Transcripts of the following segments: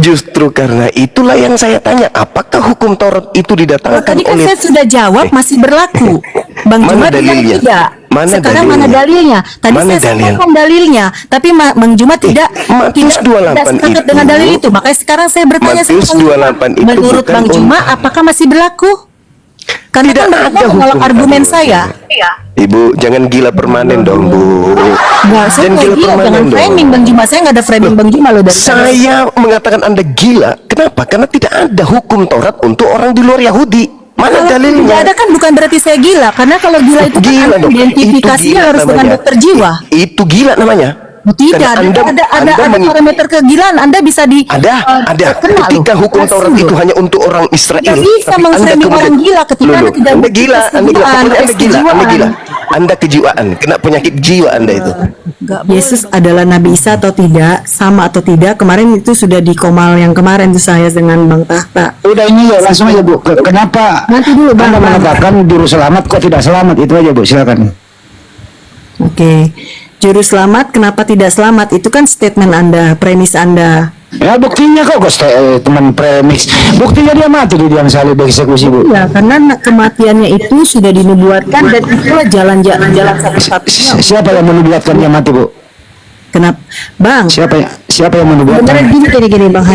Justru karena itulah yang saya tanya, apakah hukum Taurat itu didatangkan Tadi kan oleh... saya sudah jawab masih berlaku. Bang Mana Jumat bilang dalilnya? tidak. Mana Sekarang dalilnya? mana dalilnya? Tadi Mana saya dalil? sampaikan dalilnya, tapi Bang Jumat tidak Matius 28 sepakat itu- dengan dalil itu. Makanya sekarang saya bertanya Matius sama Bang Jumat. 28 itu Menurut bukan Bang Jumat, apakah masih berlaku? Karena Tidak kan Bang ada Jumat menolak hukum argumen Taurat. saya. Ibu, jangan gila permanen dong, Bu. Nggak, saya Jangan nggak gila gila, permanen jangan dong. framing Bang Jumat. Saya nggak ada framing Bang Jumat loh dari Saya mengatakan Anda gila. Kenapa? Karena tidak ada hukum Taurat untuk orang di luar Yahudi. Mana Kalau tidak dalilnya? ada kan bukan berarti saya gila. Karena kalau gila itu kan Gila dong. identifikasinya Itu harus gila dengan namanya. dokter jiwa. Itu gila namanya. Tidak, Karena ada parameter kegilaan. Anda bisa di ada. terkena Ketika loh. hukum Taurat Langsung itu loh. hanya untuk orang Israel, Tidak bisa tapi Anda memframing kemudian- orang gila ketika Loh, Anda tidak Anda memiliki gila, Anda gila, kejiwaan, pokoknya Anda gila, Anda kejiwaan. gila. Anda kejiwaan, kena penyakit jiwa Anda itu. Yesus adalah Nabi Isa atau tidak, sama atau tidak. Kemarin itu sudah di Komal yang kemarin itu saya dengan Bang Tahta. Udah ini ya langsung aja Bu. Kenapa Nanti dulu, Bang. Anda mengatakan juru selamat kok tidak selamat? Itu aja Bu, silakan. Oke. Juru selamat kenapa tidak selamat? Itu kan statement Anda, premis Anda. Ya buktinya kok teman premix. Buktinya dia mati di tiang salib eksekusi Bu. Ya, karena kematiannya itu sudah dinubuatkan dan itulah jalan satu-satunya. Siapa yang menubuatkan dia mati Bu? Kenapa, Bang? Siapa yang menubuatkan? Sebenarnya gini Bang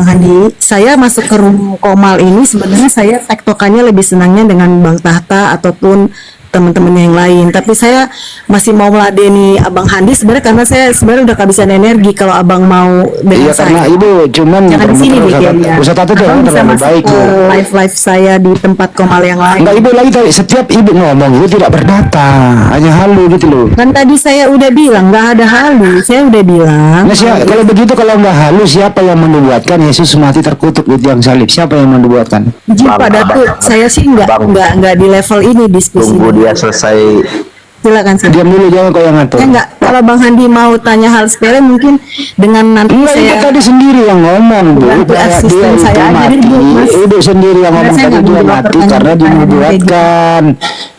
Handi, saya masuk ke room Komal ini sebenarnya saya tektokannya lebih senangnya dengan Bang Tahta ataupun teman-teman yang lain, tapi saya masih mau meladeni Abang Handi sebenarnya karena saya sebenarnya udah kehabisan energi kalau Abang mau dengan Iya karena saya. Ibu cuman Jangan di sini deh kayaknya. Ustaz Tatu tuh Abang bisa terlalu masuk baik ke Bu. live saya di tempat Komal yang lain. Enggak Ibu lagi tadi setiap Ibu ngomong itu tidak berdata, hanya halu gitu loh. Kan tadi saya udah bilang nggak ada halu, saya udah bilang. Nah, kalau begitu kalau nggak halus siapa yang menubuatkan Yesus mati terkutuk di tiang salib? Siapa yang menubuatkan? Pak Datuk, saya sih nggak di level ini diskusi. Tunggu dia selesai. Silakan sih. Diam dulu jangan kau yang ngatur. Enggak, kalau Bang Handi mau tanya hal sepele mungkin dengan nanti Enggak, itu saya tadi sendiri yang ngomong Bu. Bantu asisten Dia saya itu aja, mati. jadi, Mas. Ibu sendiri yang ngomong Saya tadi nggak dia menjawab mati pertanyaan karena pertanyaan dinubuatkan.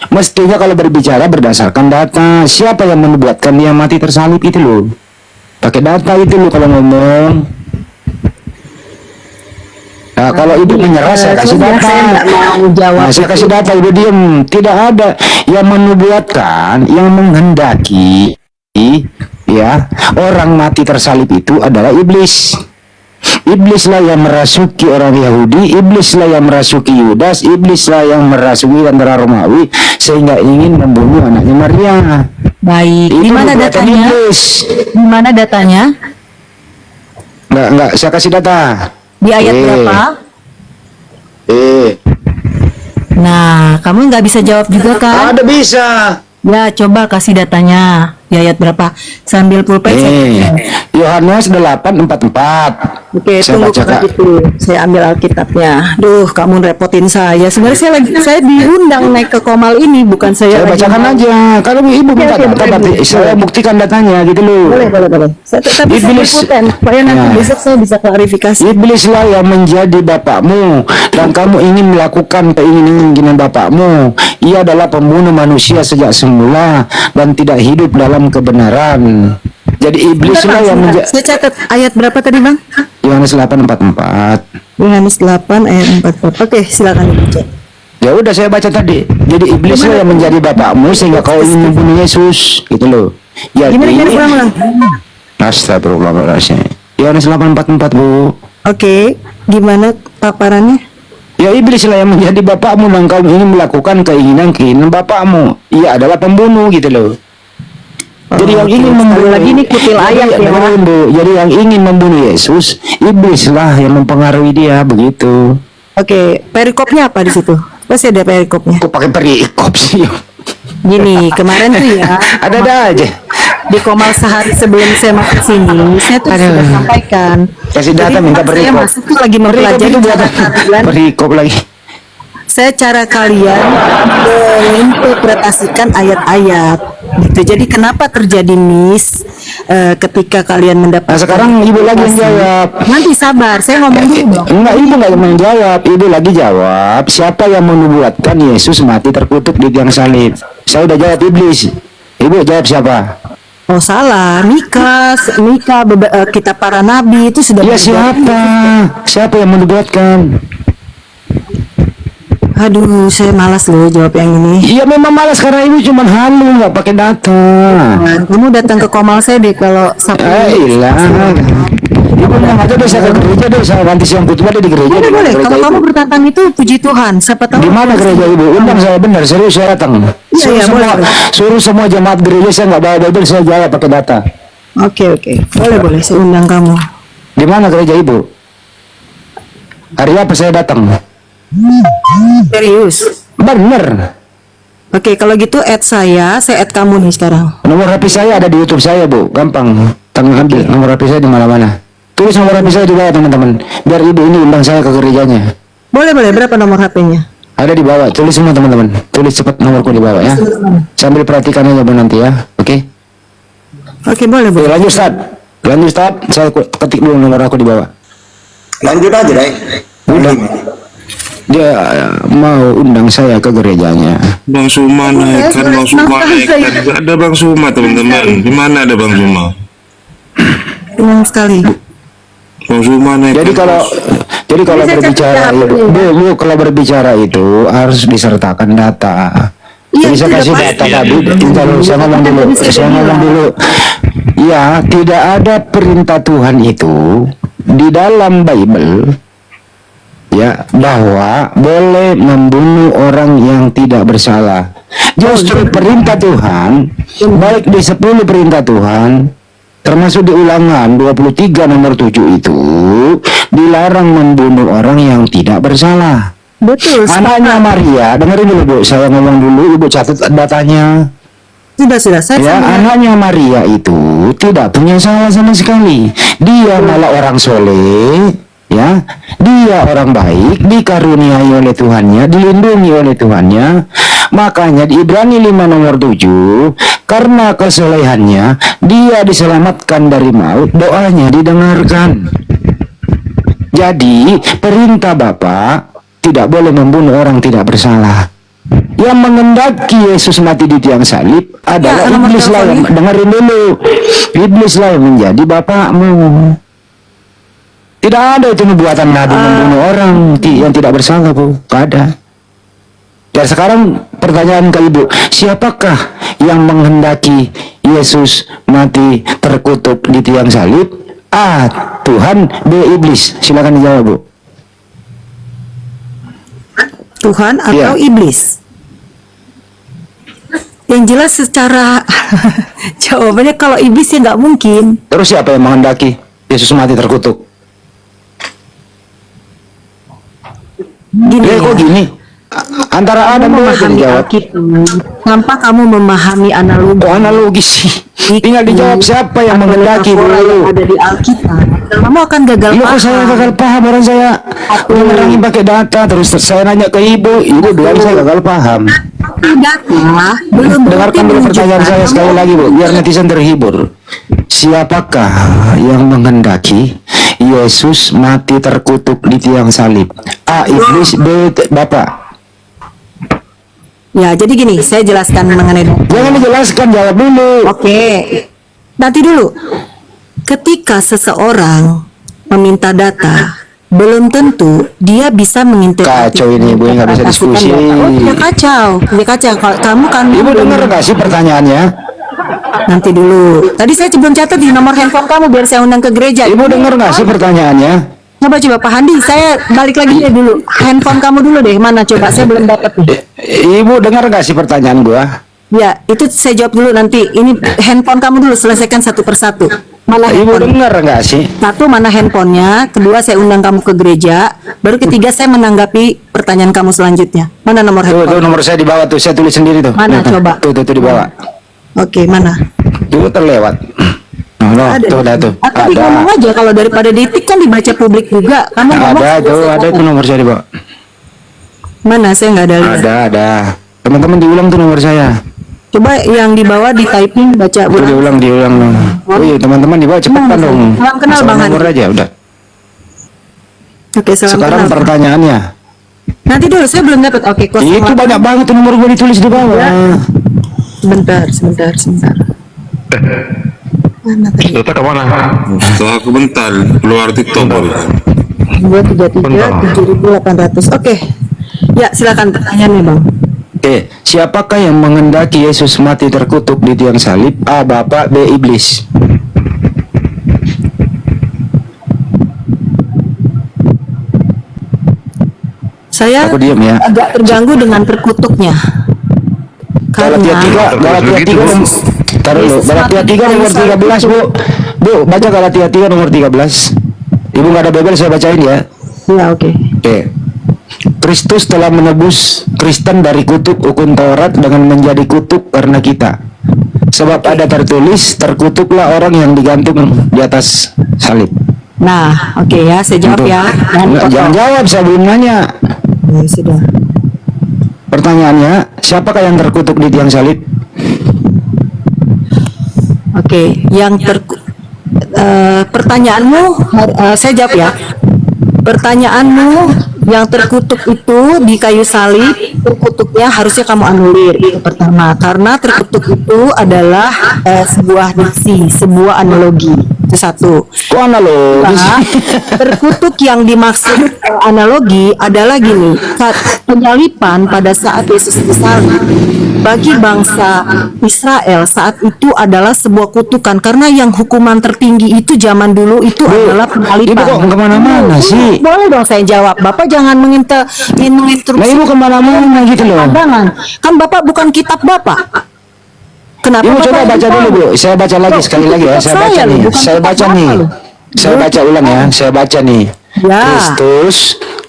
Mestinya kalau berbicara berdasarkan data. Siapa yang menubuatkan dia mati tersalib itu loh. Pakai data itu loh kalau ngomong. Nah, kalau Ibu menyerah saya kasih sebenarnya data. saya nggak mau jawab Nah, saya kasih data Ibu diam. Tidak ada yang menubuatkan, yang menghendaki ya orang mati tersalib itu adalah iblis. Iblislah yang merasuki orang Yahudi, iblislah yang merasuki Yudas, iblislah yang merasuki tentara Romawi sehingga ingin membunuh anaknya Maria. Baik, Itu di mana nubuatan datanya? iblis. Di mana datanya? Enggak, saya kasih data. Di ayat berapa? Nah, kamu nggak bisa jawab juga kan? Ada bisa. Ya, coba kasih datanya. Di ayat berapa? Sambil pulpen saya. Yohanes 8:44. Oke, Saya tunggu baca, Kak Kak. itu. Saya ambil Alkitabnya. Duh, kamu repotin saya. Sebenarnya saya diundang naik ke Komal ini, bukan saya. Saya lagi bacakan mau- aja. Kalau Ibu minta Oke, data, boleh, berarti boleh. saya buktikan datanya gitu loh. Boleh. Tapi saya Iblis. pulpen supaya nanti Ya. besok saya bisa klarifikasi. Iblislah yang menjadi bapakmu dan kamu ingin melakukan keinginan bapakmu. Ia adalah pembunuh manusia sejak semula dan tidak hidup dalam kebenaran. Jadi iblislah yang menjadi Saya catat ayat berapa tadi, Bang? Yohanes 8:44. Yohanes 8 ayat 44. Oke, silakan dibaca. Ya udah saya baca tadi. Jadi iblislah yang menjadi bapakmu sehingga kau ingin membunuh Yesus gitu loh. Jadi Gimana ulang-ulang? Astagfirullahaladzim. Yohanes 8:44 Bu. Oke, gimana paparannya? Ya iblislah yang menjadi bapakmu dan kau ingin melakukan keinginan bapakmu. Ia adalah pembunuh gitu loh. Jadi yang ingin membunuh lagi nih kutil ayat ya. dengerin, Bu. Jadi yang ingin membunuh Yesus, iblislah yang mempengaruhi dia begitu. Oke, perikopnya apa di situ? Pasti ada perikopnya. Kok pakai perikop sih? Gini, kemarin tuh ya, Ada aja. di Komal sehari sebelum saya masuk sini, saya tuh sudah sampaikan. Kasih data Jadi, minta saya perikop. masuk tuh lagi Perikop mempelajari itu buat cara kalian, perikop lagi. cara kalian menginterpretasikan ayat-ayat. Gitu. Jadi kenapa terjadi miss ketika kalian mendapat? Nah sekarang Ibu lagi yang jawab. Nanti sabar, saya ngomong dulu dong. Enggak, Ibu nggak menjawab. Ibu lagi jawab. Siapa yang menubuatkan Yesus mati terkutuk di tiang salib? Saya udah jawab iblis. Ibu jawab siapa? Oh salah, Mika, kitab para nabi itu sudah. Ya siapa? Siapa yang menubuatkan? Aduh, saya malas loh jawab yang ini. Iya memang malas karena ini cuma halu, nggak pakai data. Kamu datang ke Komal saya deh kalau Sabtu. Ilah. Ibu bilang aja deh saya ke gereja deh, saya nanti siang khutbah deh di gereja. Boleh, deh, boleh. gereja Kalau ibu. kamu bertantang itu puji Tuhan. Siapa tahu. Di mana gereja ibu? Undang saya benar, serius saya datang. Iya, boleh. Suruh semua jemaat gereja, saya nggak bawa Bible, saya jawab pakai data. Oke. Boleh. Saya undang kamu. Di mana gereja ibu? Hari apa saya datang? Serius. Bener. Oke, kalau gitu add saya add kamu nih sekarang. Nomor HP saya ada di YouTube saya bu, gampang. Ambil nomor HP saya di mana-mana. Tulis nomor HP saya di bawah teman-teman. Biar ibu ini undang saya ke gerejanya. Boleh. Berapa nomor HP-nya? Ada di bawah. Tulis semua teman-teman. Tulis cepat nomorku di bawah ya. Sambil perhatikan aja bu nanti ya. Oke? Oke, boleh. Oke, lanjut Ustaz. Saya ketik dulu nomor aku di bawah. Lanjut aja deh. Udah. Dia mau undang saya ke gerejanya. Bang Suma naikkan, Bang Suma naikkan. Gak ada Bang Suma teman-teman. Di mana ada Bang Suma? Senang sekali. Bang Suma naikkan. Jadi kalau Bisa berbicara cek itu, data. bu, kalau berbicara itu harus disertakan data. Iya, Jadi saya itu kasih udah data pasti. tadi. Kalau saya ngomong dulu. Ya, tidak ada perintah Tuhan itu di dalam Bible. Ya, bahwa boleh membunuh orang yang tidak bersalah. Justru perintah Tuhan, baik di 10 perintah Tuhan, termasuk di Ulangan 23 nomor 7 itu, dilarang membunuh orang yang tidak bersalah. Betul. Anaknya Maria, dengerin dulu bu, saya ngomong dulu, ibu catat datanya. Sudah. Saya Ya, sambil- anaknya Maria itu tidak punya salah sama sekali. Dia malah orang soleh, ya. Dia orang baik, dikaruniai oleh Tuhannya, dilindungi oleh Tuhannya. Makanya di Ibrani 5 nomor 7, karena kesolehannya dia diselamatkan dari maut, doanya didengarkan. Jadi perintah Bapa tidak boleh membunuh orang tidak bersalah. Yang mengendaki Yesus mati di tiang salib adalah Ya, iblis lah yang, dengerin dulu, iblis lah yang menjadi bapakmu. Tidak ada itu nubuatan Nabi membunuh orang yang tidak bersalah bu, tidak ada. Dan sekarang pertanyaan ke ibu, siapakah yang menghendaki Yesus mati terkutuk di tiang salib? A. Tuhan, B. Iblis. Silakan dijawab bu. Tuhan atau Iya. iblis? Yang jelas secara jawabannya kalau iblis ya nggak mungkin. Terus siapa yang menghendaki Yesus mati terkutuk? Gini Kok gini? Antara Adam kamu dan Eva memahami dijawab. Alkitab. Tanpa kamu memahami analogi. Kok analogi sih? Tinggal dijawab siapa yang atau menghendaki metafora yang dulu. ada di Alkitab. Kamu akan gagal Iya kok paham. saya gagal paham, orang saya menerangi pakai data, terus saya nanya ke ibu bilang saya gagal paham. Data belum Dengarkan dulu pertanyaan saya sekali lagi bu, biar netizen terhibur. Siapakah yang menghendaki Yesus mati terkutuk di tiang salib? A. Iblis, B. Bapak. Ya, jadi gini, saya jelaskan mengenai data. Jangan dijelaskan, jawab dulu. Oke. Nanti dulu. Ketika seseorang meminta data, belum tentu dia bisa menginterpretasi. Kacau ini, Bu, nggak bisa diskusi. Oh, tidak kacau. Tidak kacau. Kalau kamu kan Ibu dengar nggak sih pertanyaannya? nanti dulu. Tadi saya belum catat di nomor handphone kamu biar saya undang ke gereja. Ibu dengar nggak sih pertanyaannya? Coba Pak Handi, saya balik lagi deh dulu. Handphone kamu dulu deh. Mana coba? Saya belum dapat nih. Ibu dengar nggak sih pertanyaan gua? Ya, itu saya jawab dulu nanti. Ini handphone kamu dulu, selesaikan satu persatu. Mana Ibu handphone? dengar nggak sih? Satu, mana handphonenya. Kedua, saya undang kamu ke gereja. Baru ketiga, saya menanggapi pertanyaan kamu selanjutnya. Mana nomor Tuh handphone? nomor saya di bawah tuh, saya tulis sendiri tuh. Mana, Tuh, coba? Tuh di bawah. Oke, mana? Tuh terlewat. Tuh, ada tuh. Tapi ngomong Ada. aja, kalau daripada detik kan dibaca publik juga. Kamu ngomong Ada saja, tuh, saya ada ngomong. tuh nomor saya di bawah. Mana? Saya nggak ada lihat. Ada. Teman-teman diulang tuh nomor saya. Coba yang di bawah di typing, baca Tuh ulang. diulang dong. Oh iya, teman-teman di bawah cepetan dong. Salam kenal, Masalah Bang nomor Handi. aja udah. Oke, salam Sekarang kenal. pertanyaannya. Nanti dulu, saya belum dapat. Oke, kos. Itu banyak banget tuh nomor gua ditulis di bawah. Sebentar. Mana tadi? Data ke mana? Setelah aku bentar keluar TikTok baru. 233 7.800. Oke. Ya, silakan pertanyaannya, Bang. Oke, siapakah yang menghendaki Yesus mati terkutuk di tiang salib? A. Bapak, B. Iblis. Saya Aku diam ya. agak terganggu dengan terkutuknya. Galatia 3, Galatia 3 taruh dulu. Galatia 3 nomor 13, Bu. Bu, baca Galatia 3 nomor 13. Ibu nggak ada Bible, saya bacain ya. Ya, oke. Oke. Kristus telah menebus Kristen dari kutuk hukum Taurat dengan menjadi kutuk karena kita. Sebab ada tertulis, terkutuklah orang yang digantung di atas salib. Nah, oke ya, saya jawab ya. Jangan jawab, saya belum nanya. Ya, sudah. Pertanyaannya, siapakah yang terkutuk di tiang salib? Oke, pertanyaanmu, saya jawab ya. Pertanyaanmu yang terkutuk itu di kayu salib, terkutuknya harusnya kamu anulir. Itu pertama, karena terkutuk itu adalah sebuah diksi, sebuah analogi. Itu satu. Kok analogi? Nah, terkutuk yang dimaksud analogi adalah gini, penyalipan pada saat Yesus disalib bagi bangsa Israel saat itu adalah sebuah kutukan, karena yang hukuman tertinggi itu zaman dulu itu adalah penyalipan. Ibu kok kemana-mana sih? Boleh dong saya jawab. Bapak jangan menginterupsi. Nah, ibu kemana-mana gitu loh. Jangan. Kan Bapak bukan kitab Bapak. Kenapa Ibu Bapak coba baca dulu, Bu. Saya baca lagi sekali lagi ya. Saya baca nih. Saya baca nih. Saya baca ulang ya. Saya baca nih. Ya. Kristus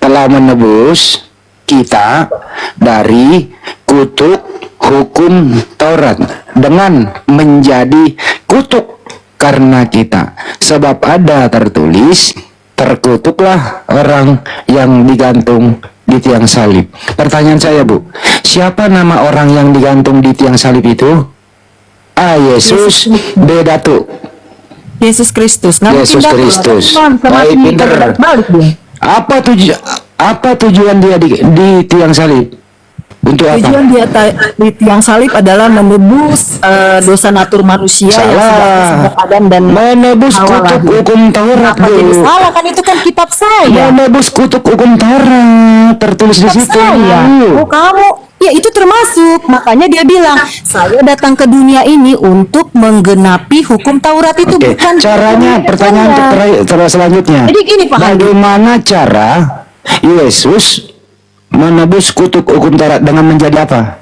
telah menebus kita dari kutuk hukum Taurat dengan menjadi kutuk karena kita. Sebab ada tertulis, terkutuklah orang yang digantung di tiang salib. Pertanyaan saya, Bu, siapa nama orang yang digantung di tiang salib itu? A. Yesus, B. Datuk. Yesus Kristus. Nggak Yesus mungkin Kristus. Datuk. Baik, pinter. Balik dia. Apa tujuan dia di tiang salib? Untuk apa? Tujuan dia di tiang salib adalah menebus dosa natur manusia yang sudah Salah. Adam dan Menebus Hawa kutuk lagi. hukum Taurat, Kenapa jadi Bu. salah? Kan itu kan kitab saya. Menebus kutuk hukum Taurat tertulis di Kitab situ. saya. Oh, kamu. Ya, itu termasuk. Makanya dia bilang, saya datang ke dunia ini untuk menggenapi hukum Taurat itu. Oke, Bukan caranya pertanyaan untuk selanjutnya. Jadi gini, Pak Haji. Bagaimana cara Yesus menebus kutuk hukum Taurat dengan menjadi apa?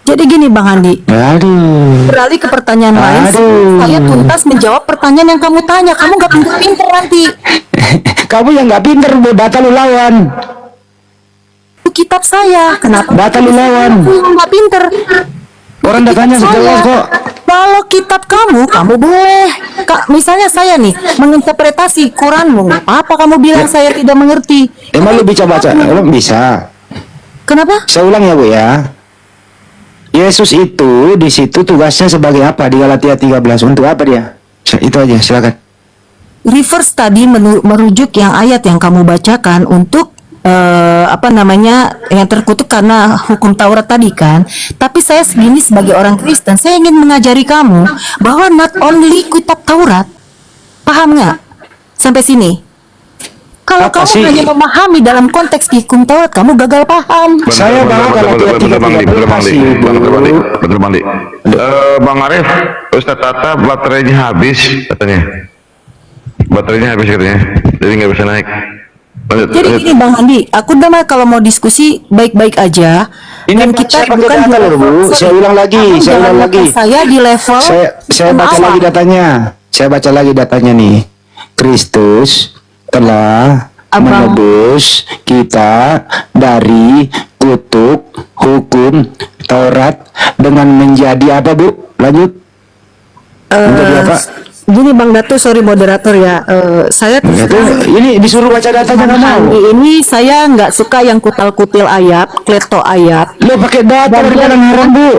Jadi gini, Bang Andi. Aduh. Beralih ke pertanyaan lain. Aduh. Saya tuntas menjawab pertanyaan yang kamu tanya. Kamu nggak pinter-pinter nanti. Kamu yang nggak pinter, Bu. Data lu lawan. Itu kitab saya. Kenapa? Data lu lawan. Kamu nggak pinter. Orang datanya Kitab sejelas saya. kok. Kalau kitab kamu boleh. Misalnya saya nih menginterpretasi Quranmu, nggak apa-apa kamu bilang saya tidak mengerti. Emang lu bisa baca? Emang bisa. Kenapa? Saya ulang ya, Bu ya. Yesus itu di situ tugasnya sebagai apa di Galatia 13? Untuk apa dia? Itu aja, silakan. Reverse tadi merujuk yang ayat yang kamu bacakan untuk yang terkutuk karena hukum Taurat tadi kan. Tapi saya segini sebagai orang Kristen, saya ingin mengajari kamu bahwa not only kitab Taurat, paham nggak sampai sini? Kalau Apa kamu sih? hanya memahami dalam konteks hukum Taurat, kamu gagal paham. Saya bahas Galatia 13. Betul, Bang Di. Bang Arif, Ustaz Tata baterainya habis katanya. Baterainya habis katanya, jadi nggak bisa naik. Lanjut, Jadi lanjut. gini Bang Andi, aku udah mah kalau mau diskusi baik-baik aja. Ini Dan saya pakai bukan data di loh, Bu. level- Saya ulang lagi, Kamu saya jangan ulang lagi. lepas saya di level Saya baca awal. lagi datanya. Saya baca lagi datanya nih. Kristus telah menebus kita dari kutuk hukum Taurat dengan menjadi apa, Bu? Lanjut. Menjadi apa? Gini Bang Datu, sorry moderator ya. Saya Itu ini disuruh baca datanya nggak mau. ini saya nggak suka yang kutal-kutil ayat, kleto ayat. Lo pakai data kadang-kadang, Bu.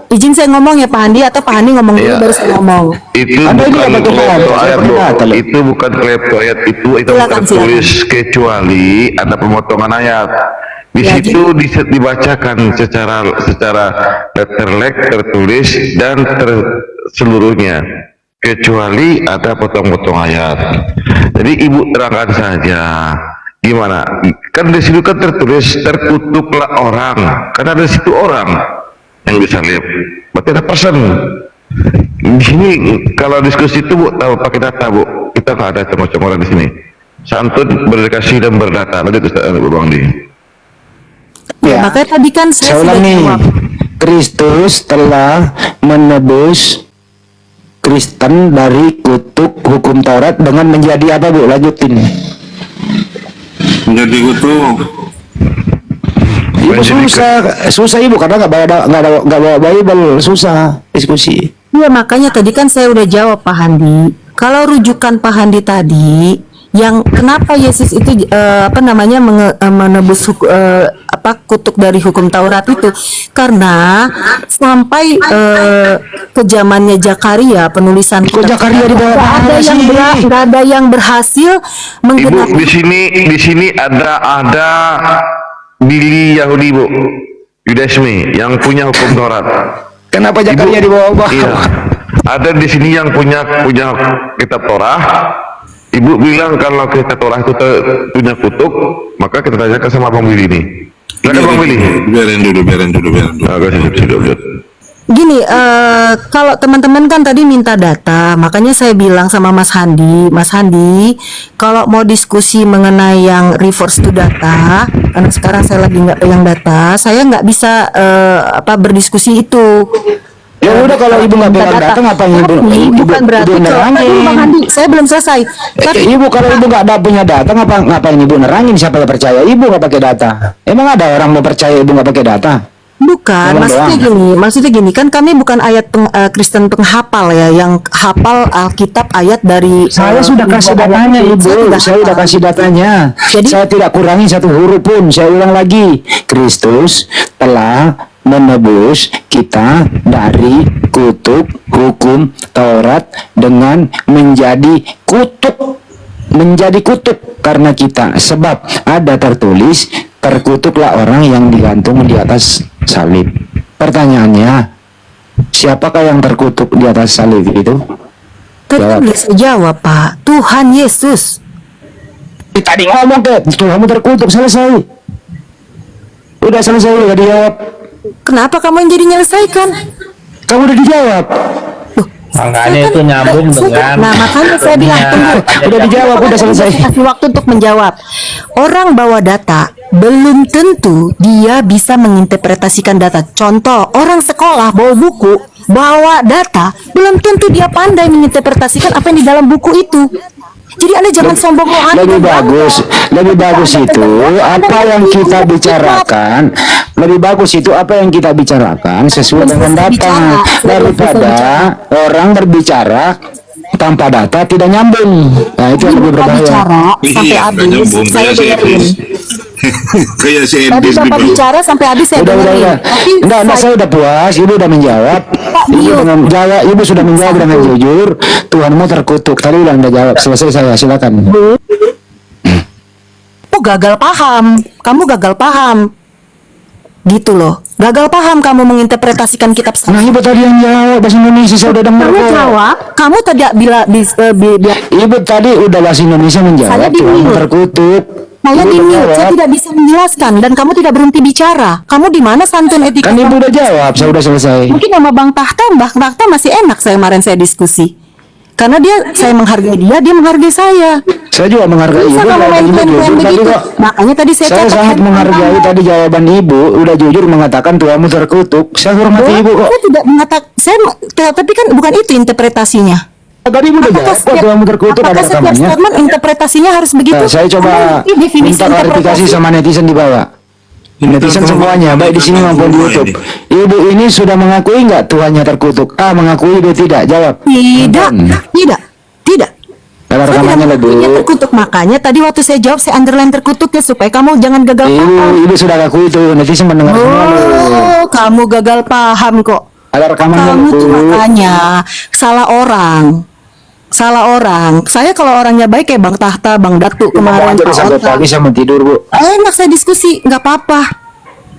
Izin saya ngomong ya Pak Andi, atau Pak Andi ngomong dulu Iya. baru saya ngomong. Itu Anda ini bukan apa tuh, Pak? klepto Saya ayat, pakai Bu. data, loh. Itu bukan klepto ayat, itu Silakan, tertulis kecuali ada pemotongan ayat. Di Ya, situ dibacakan secara letterlek tertulis dan seluruhnya, kecuali ada potong-potong ayat. Jadi ibu terangkan saja gimana? Kan di situ kan tertulis terkutuklah orang, karena ada situ orang yang bisa lihat. Berarti ada person. Di sini kalau diskusi itu Bu tahu pakai data Bu, kita nggak ada macam orang di sini. Santun, berdekasi dan berdata. Nanti itu Bu Bang Di. Ya, makanya tadi kan saya Saya sudah ulang nih, jawab. Kristus telah menebus Kristen dari kutuk hukum Taurat dengan menjadi apa Bu? Lanjutin. Menjadi kutuk. Ibu susah Ibu karena nggak bawa Bible, susah diskusi. Iya, makanya tadi kan saya udah jawab Pak Handi. Kalau rujukan Pak Handi tadi, yang kenapa Yesus itu menebus kutuk dari hukum Taurat itu karena sampai ke zamannya Zakaria penulisan kitab Zakaria di bawah nggak ada yang berhasil Ibu menggenapi. di sini ada Billy Yahudi Bu, Yudasmi yang punya hukum Taurat. Kenapa Zakaria di bawah? Iya. Ada di sini yang punya kitab Torah. Ibu bilang kalau kitab Torah itu punya kutuk, maka kita tanyakan sama Bang Willy nih. Silakan Bang Willy. Biarin dulu. Siap. Gini, kalau teman-teman kan tadi minta data, makanya saya bilang sama Mas Handi, kalau mau diskusi mengenai yang reverse to data, karena sekarang saya lagi nggak pegang data, saya nggak bisa berdiskusi itu. Ya udah kalau Ibu nggak pegang data ngapain Ibu? Bukan berarti kalau Bang Handi, saya belum selesai. Tapi Ibu kalau Ibu nggak ada punya data ngapain Ibu nerangin siapa yang percaya Ibu nggak pakai data? Emang ada orang mau percaya Ibu nggak pakai data? bukan, maksudnya gini, kan kami bukan ayat Kristen penghafal ya, yang hafal Alkitab ayat dari. Saya sudah kasih datanya Ibu, saya sudah kasih datanya. Jadi, saya tidak kurangi satu huruf pun. Saya ulang lagi, Kristus telah menebus kita dari kutuk hukum Taurat dengan menjadi kutuk karena kita, sebab ada tertulis terkutuklah orang yang digantung di atas salib. Pertanyaannya, siapakah yang terkutuk di atas salib itu? Tadi bisa jawab Pak, Tuhan Yesus. Tadi ngomong Tuhanmu terkutuk, selesai. Udah selesai, udah dijawab. Kenapa kamu yang jadi nyelesaikan? Kamu udah dijawab. Makanya itu nyambung dengan. Nah, makanya saya bilang tunggu. Udah dijawab, udah selesai. Kasih waktu untuk menjawab. Orang bawa data, belum tentu dia bisa menginterpretasikan data. Contoh, orang sekolah bawa buku, bawa data, belum tentu dia pandai menginterpretasikan apa yang di dalam buku itu. Jadi Anda jangan sombong lebih bagus itu apa yang kita bicarakan, lebih bagus itu apa yang kita bicarakan sesuai dengan data daripada orang berbicara tanpa data tidak nyambung. Nah itu yang lebih berbahaya. Sampai habis saya dengerin. Kayak si Tadi Endis Bapak gitu. bicara sampai habis saya dengerin. Enggak, saya udah puas. Ibu udah menjawab. Ibu sudah menjawab dengan jujur. Tuhanmu terkutuk. Tadi udah jawab. Selesai saya. Silakan. Gagal paham. Kamu gagal paham. Gitu loh. Gagal paham kamu menginterpretasikan kitab Nah, Ibu tadi yang jawab bahasa Indonesia. Saya udah dengar. Kamu jawab. Kamu tadi Ibu tadi udah bahasa Indonesia menjawab. Tuhanmu terkutuk. saya tidak bisa menjelaskan dan kamu tidak berhenti bicara. Kamu di mana santun etika? Kan Ibu udah jawab, saya udah selesai. Mungkin sama Bang Tahta masih enak kemarin saya diskusi. Karena saya menghargai dia menghargai saya. Saya juga menghargai Bisa Ibu. kamu main begitu. Makanya tadi saya sangat menghargai tadi jawaban Ibu, udah jujur mengatakan Tuhanmu terkutuk. Saya hormati Ibu kok. Saya tidak mengatakan, tapi kan bukan itu interpretasinya. Tadi Ibu udah jawab kok Tuhanmu terkutuk, ada Apakah setiap rekamannya. statement interpretasinya harus begitu? Nah, saya coba minta klarifikasi sama netizen di bawah. Netizen semuanya, baik di sini maupun di YouTube. Ibu ini sudah mengakui nggak Tuhannya terkutuk? Mengakui, B tidak. Jawab. Tidak. Ada rekamannya lah, Bu. Terkutuk, makanya tadi waktu saya jawab saya underline terkutuknya supaya kamu jangan gagal paham. Ibu sudah akui itu, netizen mendengar semua. Kamu gagal paham kok. Ada rekamannya, Kamu Bu. tuh makanya salah orang. Saya kalau orangnya baik kayak Bang Tahta, Bang Datu kemarin. Jadi sampai pagi sama tidur, Bu. Enak saya diskusi, nggak apa-apa.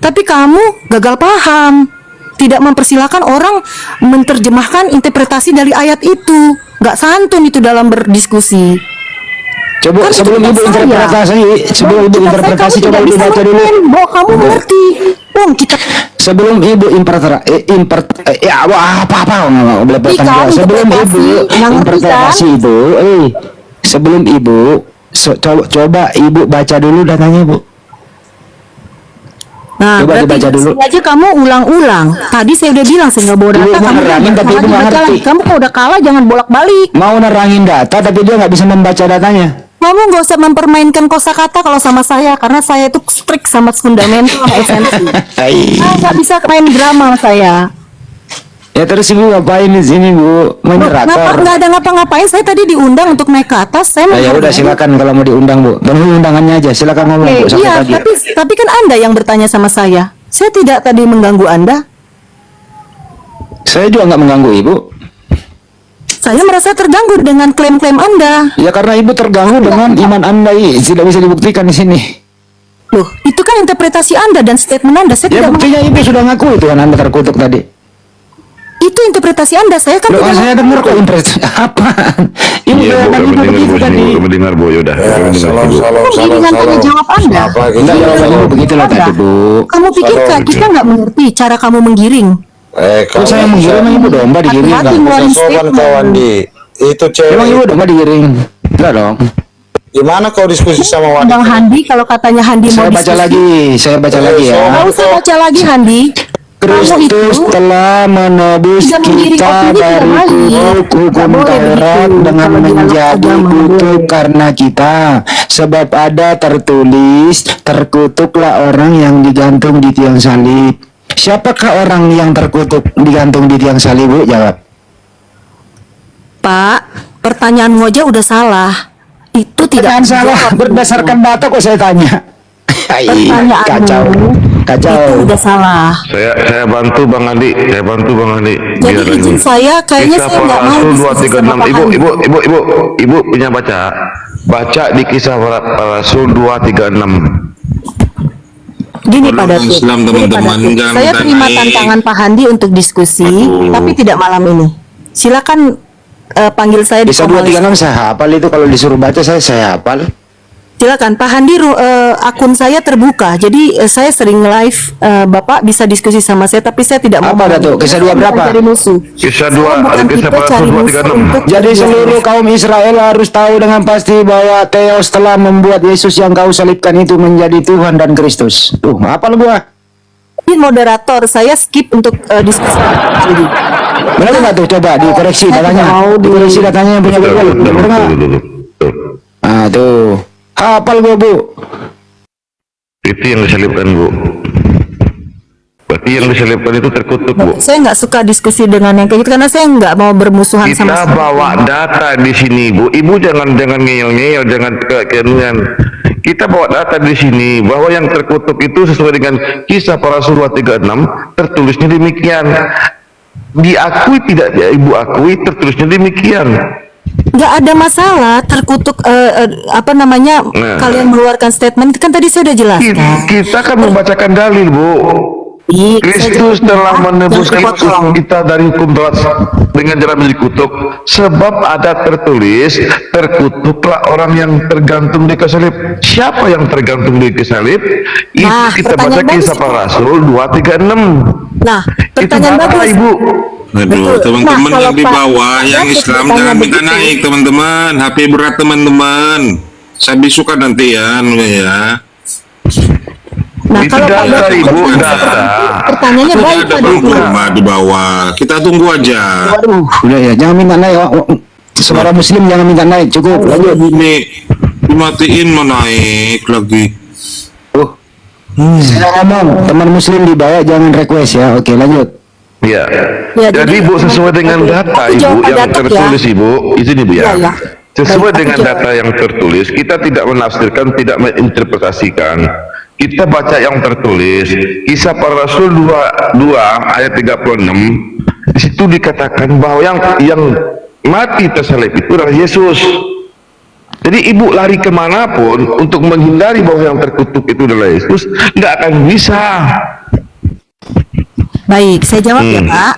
Tapi kamu gagal paham. tidak mempersilahkan orang menerjemahkan interpretasi dari ayat itu. Nggak santun itu dalam berdiskusi. Coba Kan itu sebelum bukan ibu saya. interpretasi, sebelum ibu Kita- interpretasi kamu coba tidak ibu bisa baca dulu. mengklaim bahwa kamu mengerti. Kita Sebelum ibu sebelum ibu interpretasi itu, sebelum ibu coba ibu baca dulu datanya, Bu. Nah, Coba berarti dibaca dulu. sini aja kamu ulang-ulang. Tadi saya udah bilang saya nggak bawa Ibu data, kamu nerangin, tapi ibu nggak ngerti. Kamu kalau udah kalah jangan bolak-balik. Mau nerangin data tapi dia nggak bisa membaca datanya. Kamu nggak usah mempermainkan kosakata kalau sama saya, karena saya itu strict sama fundamental sama esensi. Saya nggak bisa main drama sama saya. Ya terus ibu ngapain di sini, Bu? Main drakor. Nggak ada ngapa-ngapain. Saya tadi diundang untuk naik ke atas. Saya Nah, ya udah silakan kalau mau diundang, Bu. Penuhi undangannya aja. Silakan ngomong, Bu. Sampai Iya, tadi. tapi kan Anda yang bertanya sama saya. Saya tidak tadi mengganggu Anda. Saya juga nggak mengganggu Ibu. Saya merasa terganggu dengan klaim-klaim Anda. Ya karena Ibu terganggu dengan iman Anda, tidak bisa dibuktikan di sini. Loh, itu kan interpretasi Anda dan statement Anda. Saya Ya tidak buktinya Ibu sudah ngaku itu kan Anda terkutuk tadi. itu interpretasi Anda. Saya kan Loh, tidak saya dengar kok interpretasi apa? Ibu Iya, Bu, bayangkan kami Ibu dengar, begitu Bu, tadi. sini, kami dengar, Bu, yaudah. Kami dengar, Bu. Dengan tanya jawab Anda. Enggak, jawaban Ibu begitulah tadi, Bu. Kamu pikir kita nggak mengerti cara kamu menggiring? Kalau saya menggiring emang Ibu domba digiring Hati-hati enggak? ngeluarin sopan statement. kawan di itu Emang cewek. Ibu domba digiring? Enggak dong. Gimana kau diskusi sama Bang wanita? Handi, kalau katanya Handi mau Saya baca diskusi, lagi, ya. nggak usah baca lagi Handi. Kamu Kristus itu telah menebus tidak menggiring kita opini dari tidak baik. hukum Tidak boleh Taurat begitu. dengan Kalau dialog menjadi agama, kutuk boleh. karena kita. Sebab ada tertulis, terkutuklah orang yang digantung di tiang salib. Siapakah orang yang terkutuk digantung di tiang salib, Bu? Jawab. Pak, pertanyaanmu aja udah salah. Itu tidak Pertanyaan salah, dijawab. berdasarkan data kok saya tanya. Pertanyaanmu Kacau. itu udah salah. Saya bantu Bang Andi, Jadi Biar izin lagi. saya kayaknya Kisah saya nggak para mau Rasul diskusi sama 236. Pak Handi. Ibu punya baca di kisah para Rasul 236. Gini Kalau Pak Datuk, Islam, gini, Pak teman-teman, Datuk. jangan Saya minta terima naik. tantangan Pak Handi untuk diskusi, tapi tidak malam ini. Silakan panggil saya di Bisa Komal. 236 saya hafal itu kalau disuruh baca saya hafal. Silakan Pak Handi, akun saya terbuka, jadi saya sering live. Bapak bisa diskusi sama saya, tapi saya tidak mau. Apa, Datuk? Kisah dua Saya bukan berapa? cari musuh. Kisah Saya dua, bukan kisah tipe para cari Rasul musuh 236. untuk Jadi seluruh kaum Israel harus tahu dengan pasti bahwa Theos telah membuat Yesus yang kau salibkan itu menjadi Tuhan dan Kristus. Tuh, hafal gua. Ini moderator, saya skip untuk diskusi. Jadi, Benar nggak tuh? Coba dikoreksi Saya datanya. tidak mau Dikoreksi datanya yang punya Google. Benar nggak? Betul. Ah tuh. Hafal gua, Bu. Itu yang disalibkan, Bu. Berarti yang disalibkan itu terkutuk, Bu. saya nggak suka diskusi dengan yang kayak gitu karena saya nggak mau bermusuhan sama Kita bawa data di sini, Bu. Ibu jangan ngeyel-ngeyel, jangan kekenuan. Kita bawa data di sini bahwa yang terkutuk itu sesuai dengan kisah para Rasul 236 tertulisnya demikian. Diakui tidak ya Ibu akui tertulisnya demikian. nggak ada masalah terkutuk apa namanya Nah. kalian mengeluarkan statement itu kan tadi saya udah jelaskan. Kita kan membacakan dalil, Bu. Iya, Kristus telah menebus Jangan dipotong. kita dari hukum Taurat dengan cara menjadi kutuk, sebab ada tertulis terkutuklah orang yang tergantung di kayu salib. Siapa yang tergantung di kayu salib? Nah, Itu kita baca pertanyaan bagus kisah itu. para Rasul 236. Nah, Itu pertanyaan data, bagus. Ibu. Aduh, Betul. teman-teman Nah, yang di kalau Pak bawah, yang Datuk Islam bertanya jangan minta begitu. naik, teman-teman. HP berat, teman-teman. Saya bisukan nanti ya, ya. Nah, Itu kalau Pak data, Datuk Ibu, bertanya data. seperti itu, pertanyaannya baik Ada Pak Datuk. rumah di bawah. Kita tunggu aja. Waduh, udah ya, jangan minta naik. Saudara Muslim jangan minta naik. Cukup, lanjut. Ini dimatiin mau naik lagi. Saya ngomong, teman Muslim di bawah jangan request ya. Oke, lanjut. Ya. Ya, Jadi jadi- Ibu sesuai dengan data Aku Ibu jawab Pak yang Datuk, tertulis ya. Ibu, izin Ibu ya. Ya, ya. Sesuai Baik, dengan aku jawab. data yang tertulis, kita tidak menafsirkan, tidak menginterpretasikan. Kita baca yang tertulis. Kisah para Rasul 22 ayat 36. Di situ dikatakan bahwa yang mati tersalib itu adalah Yesus. Jadi Ibu lari kemanapun untuk menghindari bahwa yang terkutuk itu adalah Yesus, nggak akan bisa. Baik, saya jawab ya Pak.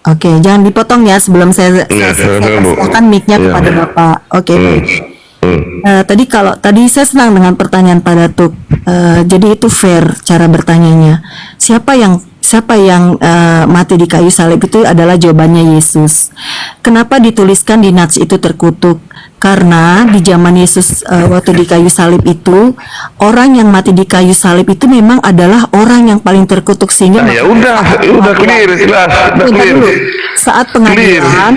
Oke, jangan dipotong ya sebelum saya persilakan mic-nya Iya. kepada Bapak. Oke, baik. Tadi saya senang dengan pertanyaan Pak Datuk. Jadi itu fair cara bertanyanya. Siapa yang mati di kayu salib itu adalah jawabannya Yesus. Kenapa dituliskan di nats itu terkutuk? Karena di zaman Yesus waktu di kayu salib itu, orang yang mati di kayu salib itu memang adalah orang yang paling terkutuk, sehingga Nah, ya udah clear, jelas, udah Bentar clear. dulu. Saat pengadilan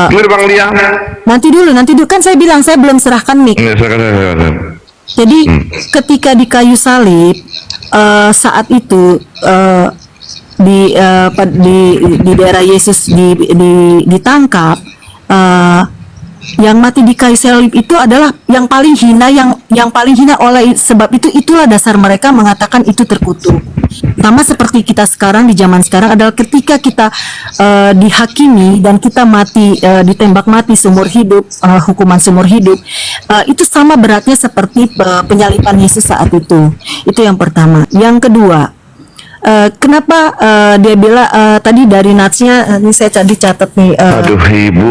Clear Bang Liang. nanti dulu kan saya bilang saya belum serahkan mic. Ya, silakan. Jadi ketika di kayu salib saat itu di daerah Yesus ditangkap, yang mati di kayu salib itu adalah yang paling hina, yang paling hina. Oleh sebab itulah dasar mereka mengatakan itu terkutuk. Sama seperti kita sekarang di zaman sekarang adalah ketika kita dihakimi dan kita mati, ditembak mati seumur hidup, hukuman seumur hidup, itu sama beratnya seperti penyaliban Yesus saat itu. Itu yang pertama. Yang kedua, kenapa dia bilang tadi dari natsnya, ini saya dicatat nih. Aduh Ibu,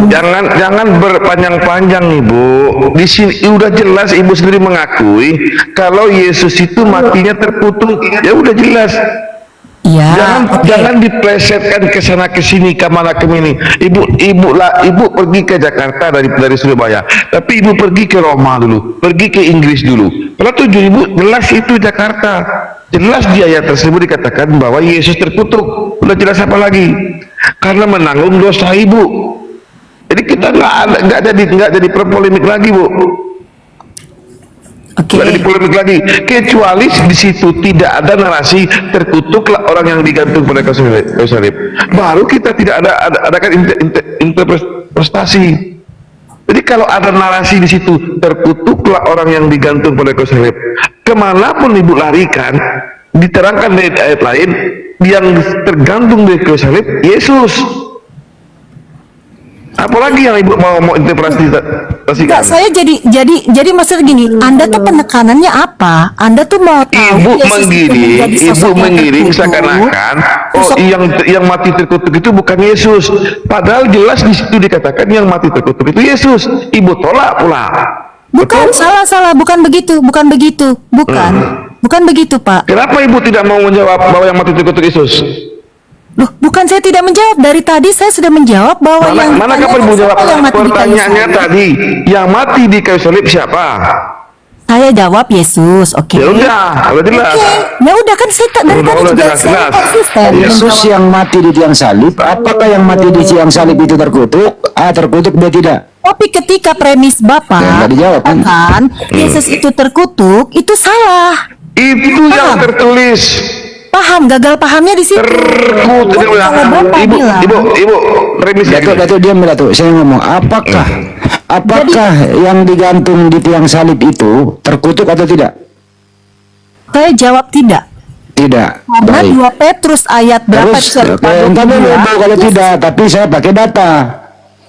jangan berpanjang-panjang Ibu. Di sini udah jelas Ibu sendiri mengakui kalau Yesus itu matinya terkutuk. Ya udah jelas. Ya, Jangan diplesetkan ke sana ke sini, ke mana ke sini. Ibu pergi ke Jakarta dari Surabaya, tapi Ibu pergi ke Roma dulu, pergi ke Inggris dulu. Kalau tujuan Ibu jelas itu Jakarta. Jelas di ayat tersebut dikatakan bahwa Yesus terkutuk. Udah jelas apa lagi? Karena menanggung dosa Ibu. Jadi kita nggak jadi perpolemik lagi, Bu. Oke. Nggak jadi polemik lagi, kecuali di situ tidak ada narasi terkutuklah orang yang digantung pada kayu salib. Baru kita tidak adakan interpretasi. Jadi kalau ada narasi di situ terkutuklah orang yang digantung pada kayu salib, kemanapun Ibu larikan, diterangkan di ayat lain yang tergantung di kayu salib Yesus. Apalagi yang Ibu mau interpretasikan? Enggak, saya jadi maksudnya gini, Anda tuh penekanannya apa? Anda tuh mau tahu Ibu Yesus itu menjadi sosok yang menggiring terkutuk. seakan-akan yang mati terkutuk itu bukan Yesus. Padahal jelas di situ dikatakan yang mati terkutuk itu Yesus. Ibu tolak pula. Bukan, salah, bukan begitu, bukan begitu Pak. Kenapa Ibu tidak mau menjawab bahwa yang mati terkutuk Yesus? Loh, bukan saya tidak menjawab. Dari tadi saya sudah menjawab bahwa Mana kapan Ibu jawab? yang mati di kayu Pertanyaannya salib. tadi, yang mati di kayu salib siapa? Saya jawab Yesus, oke. Ya udah, jelas. Oke, ya udah kan saya dari tadi Udah, juga jelas. saya konsisten. Yesus yang mati di tiang salib, apakah yang mati di tiang salib itu terkutuk? Terkutuk dia tidak. Tapi ketika premis Ya, Bapak nggak dijawab, kan? katakan Yesus itu terkutuk, itu salah. Itu yang tertulis. Paham, gagal pahamnya di situ. Terkutuk. Kalau Bapak bilang, Ibu, premis ya. Datuk, diam Datuk. Saya ngomong, apakah yang digantung di tiang salib itu terkutuk atau tidak? saya jawab tidak. Tidak. Karena Baik. 2 Petrus ayat berapa? Terus, entar dulu kalau tidak, tapi saya pakai data.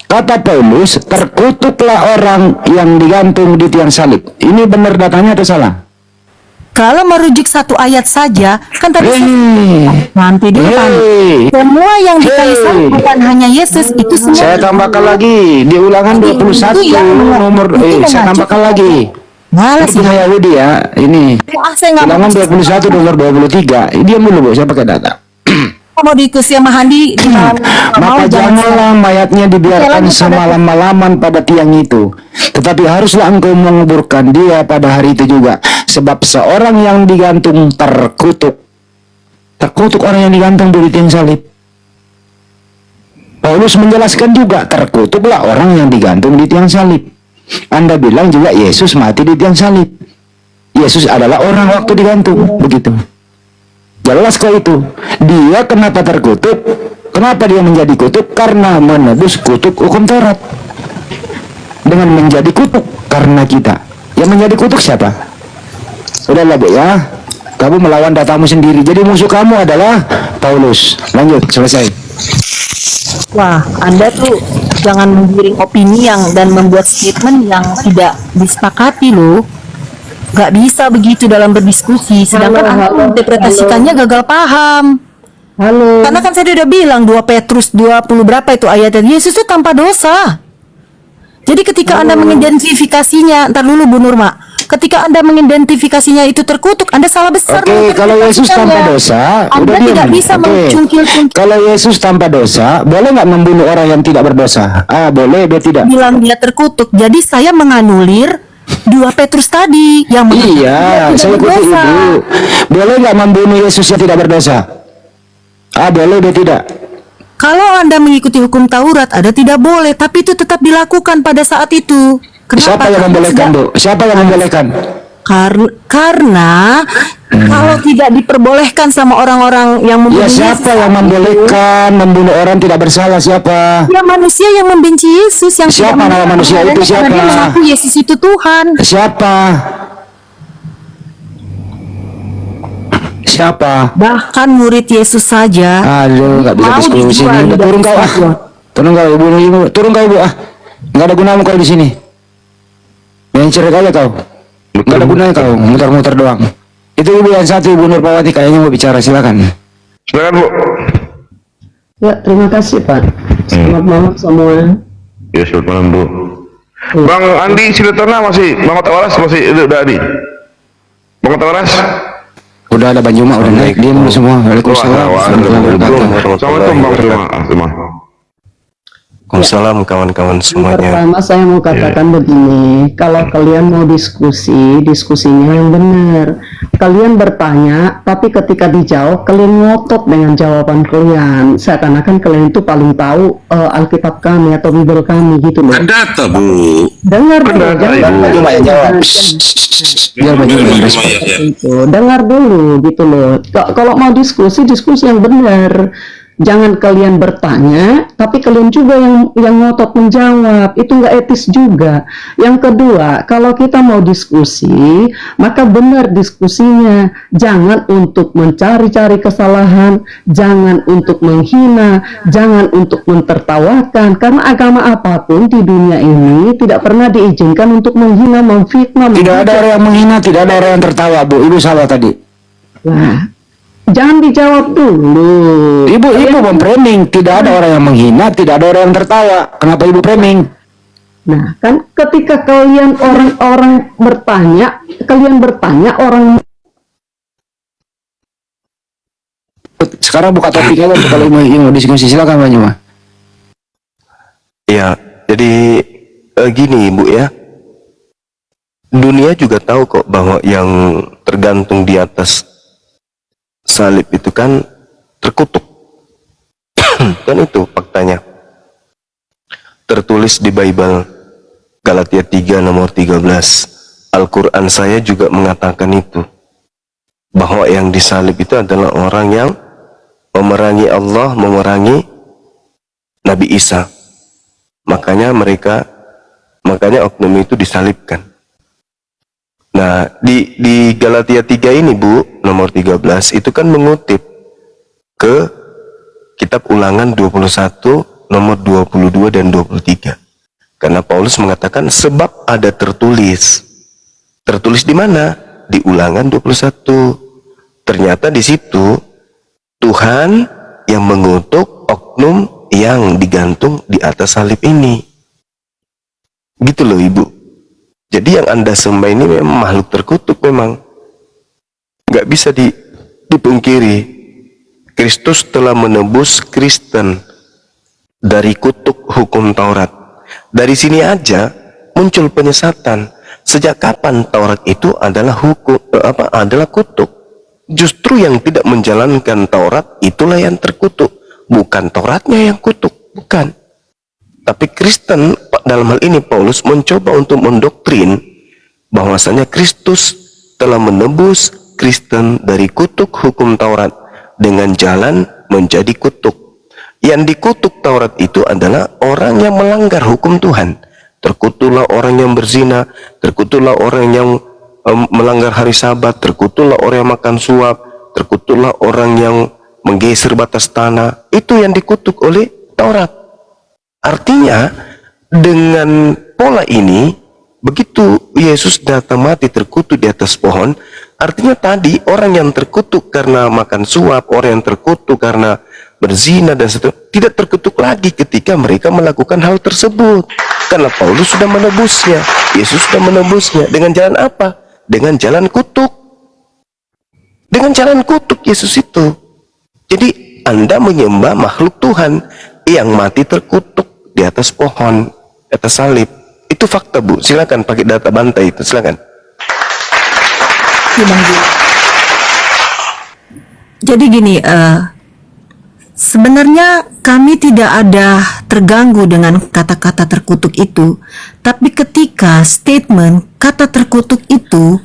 Kata Paulus, terkutuklah orang yang digantung di tiang salib. Ini benar datanya atau salah? Kalau merujuk satu ayat saja, kan tadi nanti dia Hei. tanya. Semua yang di kayu salib bukan hanya Yesus, itu semua. Saya tambahkan lagi di Ulangan 21 nomor saya tambahkan lagi. Malas Itu ya. Yahudi ya, ini. Saya nggak Ulangan 21 nomor 23. Dia dulu Bu, saya pakai data. mau diskusi sama Handi di malam mau Maka janganlah mayatnya dibiarkan semalam-malaman pada tiang itu, tetapi haruslah engkau menguburkan dia pada hari itu juga, sebab seorang yang digantung terkutuk orang yang digantung di tiang salib. Paulus menjelaskan juga, terkutuklah orang yang digantung di tiang salib. Anda bilang juga Yesus mati di tiang salib. Yesus adalah orang waktu digantung, begitu. Jelas kok itu. Dia kenapa terkutuk? Kenapa dia menjadi kutuk? Karena menebus kutuk hukum Taurat. Dengan menjadi kutuk karena kita. Yang menjadi kutuk siapa? Udahlah Bu ya. Kamu melawan datamu sendiri. Jadi musuh kamu adalah Paulus. Lanjut, selesai. Wah, Anda tuh jangan menggiring opini dan membuat statement yang tidak disepakati loh. nggak bisa begitu dalam berdiskusi. Sedangkan aku interpretasikannya gagal paham. Karena kan saya udah bilang 2 Petrus 20 berapa itu ayatnya, Yesus itu tanpa dosa. Jadi ketika Anda mengidentifikasinya, ntar dulu Bu Nurma, ketika Anda mengidentifikasinya itu terkutuk, Anda salah besar. Oke, kalau Yesus tanpa dosa, Anda udah tidak diam. bisa Oke. mencungkil-cungkil Kalau Yesus tanpa dosa, boleh nggak membunuh orang yang tidak berdosa? Boleh, dia tidak. bilang dia terkutuk. Jadi saya menganulir 2 Petrus tadi yang mengatakan dia Iya, tidak saya ikuti berdosa. Ibu. Boleh nggak membunuh Yesus yang tidak berdosa? Boleh, dia tidak. Kalau Anda mengikuti hukum Taurat, Anda tidak boleh, tapi itu tetap dilakukan pada saat itu. Kenapa? Siapa yang Karena membolehkan, sudah- Bu? Siapa yang membolehkan? Karena kalau tidak diperbolehkan sama orang-orang yang Ya, membunuh siapa Yesus, yang membolehkan membunuh orang tidak bersalah? Siapa? ya manusia yang membenci Yesus, yang Siapa tidak nama mengenal manusia itu? kebenarannya karena dia Siapa? mengaku Yesus itu Tuhan. Siapa? Siapa? Bahkan murid Yesus saja Aduh, nggak bisa mau diskusi dijual ini. di Udah, turun kau stadion. Turun kau, Ibu. Turun kau, Ibu. Nggak ada gunamu kau di sini. Main cerita aja kau. Nggak ada gunanya kau, muter-muter doang. Itu Ibu yang satu, Ibu Nurpawati, kayaknya mau bicara, silakan. Silakan Bu. Ya, terima kasih Pak. Selamat malam semua. Ya, selamat malam Bu. Bang Andi Silatona masih, Bang Tawaras masih, itu udah Adi. Bang Tawaras. Udah ada Bang Juma, udah naik. Diam dulu semua. Waalaikumsalam. Assalamualaikum Bang Juma. Waalaikumsalam kawan-kawan semuanya. Pertama saya mau katakan begini, kalau kalian mau diskusi, diskusinya yang benar. Kalian bertanya, tapi ketika dijawab, kalian ngotot dengan jawaban kalian. Seakan-akan kalian itu paling tahu Alkitab kami atau Bible kami gitu loh. Kan data Bu. Dengar dulu, Benar, jangan Ibu. Cuma yang jawab. Biar Bang Juma yang respon. itu dengar dulu gitu loh. Kalau mau diskusi yang benar, jangan kalian bertanya tapi kalian juga yang ngotot menjawab, itu nggak etis juga. Yang kedua, kalau kita mau diskusi maka benar diskusinya, jangan untuk mencari-cari kesalahan, jangan untuk menghina, jangan untuk mentertawakan, karena agama apapun di dunia ini tidak pernah diizinkan untuk menghina, memfitnah, Tidak ada orang yang menghina, tidak ada orang yang tertawa, Bu. Ibu salah tadi. Nah, jangan dijawab dulu. Ibu memframing, tidak ada orang yang menghina, tidak ada orang yang tertawa. Kenapa Ibu framing? Nah, kan ketika kalian orang-orang bertanya, orang Sekarang buka topik aja Bu, kalau mau diskusi, silakan Bang Juma. Ya, jadi gini Bu ya. Dunia juga tahu kok bahwa yang tergantung di atas salib itu kan terkutuk. Kan itu faktanya. Tertulis di Bible Galatia 3 nomor 13. Al-Quran saya juga mengatakan itu. Bahwa yang disalib itu adalah orang yang memerangi Allah, memerangi Nabi Isa. Makanya oknum itu disalibkan. Nah, di Galatia 3 ini Bu, nomor 13, itu kan mengutip ke kitab Ulangan 21, nomor 22 dan 23. Karena Paulus mengatakan, sebab ada tertulis. Tertulis di mana? Di Ulangan 21. Ternyata di situ, Tuhan yang mengutuk oknum yang digantung di atas salib ini. Gitu loh Ibu. Jadi yang Anda sembah ini memang makhluk terkutuk memang. Nggak bisa dipungkiri. Kristus telah menebus Kristen dari kutuk hukum Taurat. Dari sini aja muncul penyesatan. Sejak kapan Taurat itu adalah adalah kutuk? Justru yang tidak menjalankan Taurat itulah yang terkutuk. Bukan Tauratnya yang kutuk, bukan. Tapi Kristen dalam hal ini Paulus mencoba untuk mendoktrin bahwasanya Kristus telah menebus Kristen dari kutuk hukum Taurat dengan jalan menjadi kutuk. Yang dikutuk Taurat itu adalah orang yang melanggar hukum Tuhan. Terkutuklah orang yang berzina, terkutuklah orang yang melanggar hari Sabat, terkutuklah orang yang makan suap, terkutuklah orang yang menggeser batas tanah. Itu yang dikutuk oleh Taurat. Artinya dengan pola ini, begitu begitu Yesus datang mati terkutuk di atas pohon, artinya tadi orang yang terkutuk karena makan suap, orang yang terkutuk karena berzina dan seterusnya, tidak terkutuk lagi ketika mereka melakukan hal tersebut. Karena Paulus sudah menebusnya, Yesus sudah menebusnya. Dengan jalan apa? Dengan jalan kutuk. Dengan jalan kutuk Yesus itu. Jadi Anda menyembah makhluk Tuhan yang mati terkutuk di atas pohon, di atas salib. Itu fakta, Bu. Silakan pakai data bantai itu, silakan. Jadi gini, sebenarnya kami tidak ada terganggu dengan kata-kata terkutuk itu, tapi ketika statement kata terkutuk itu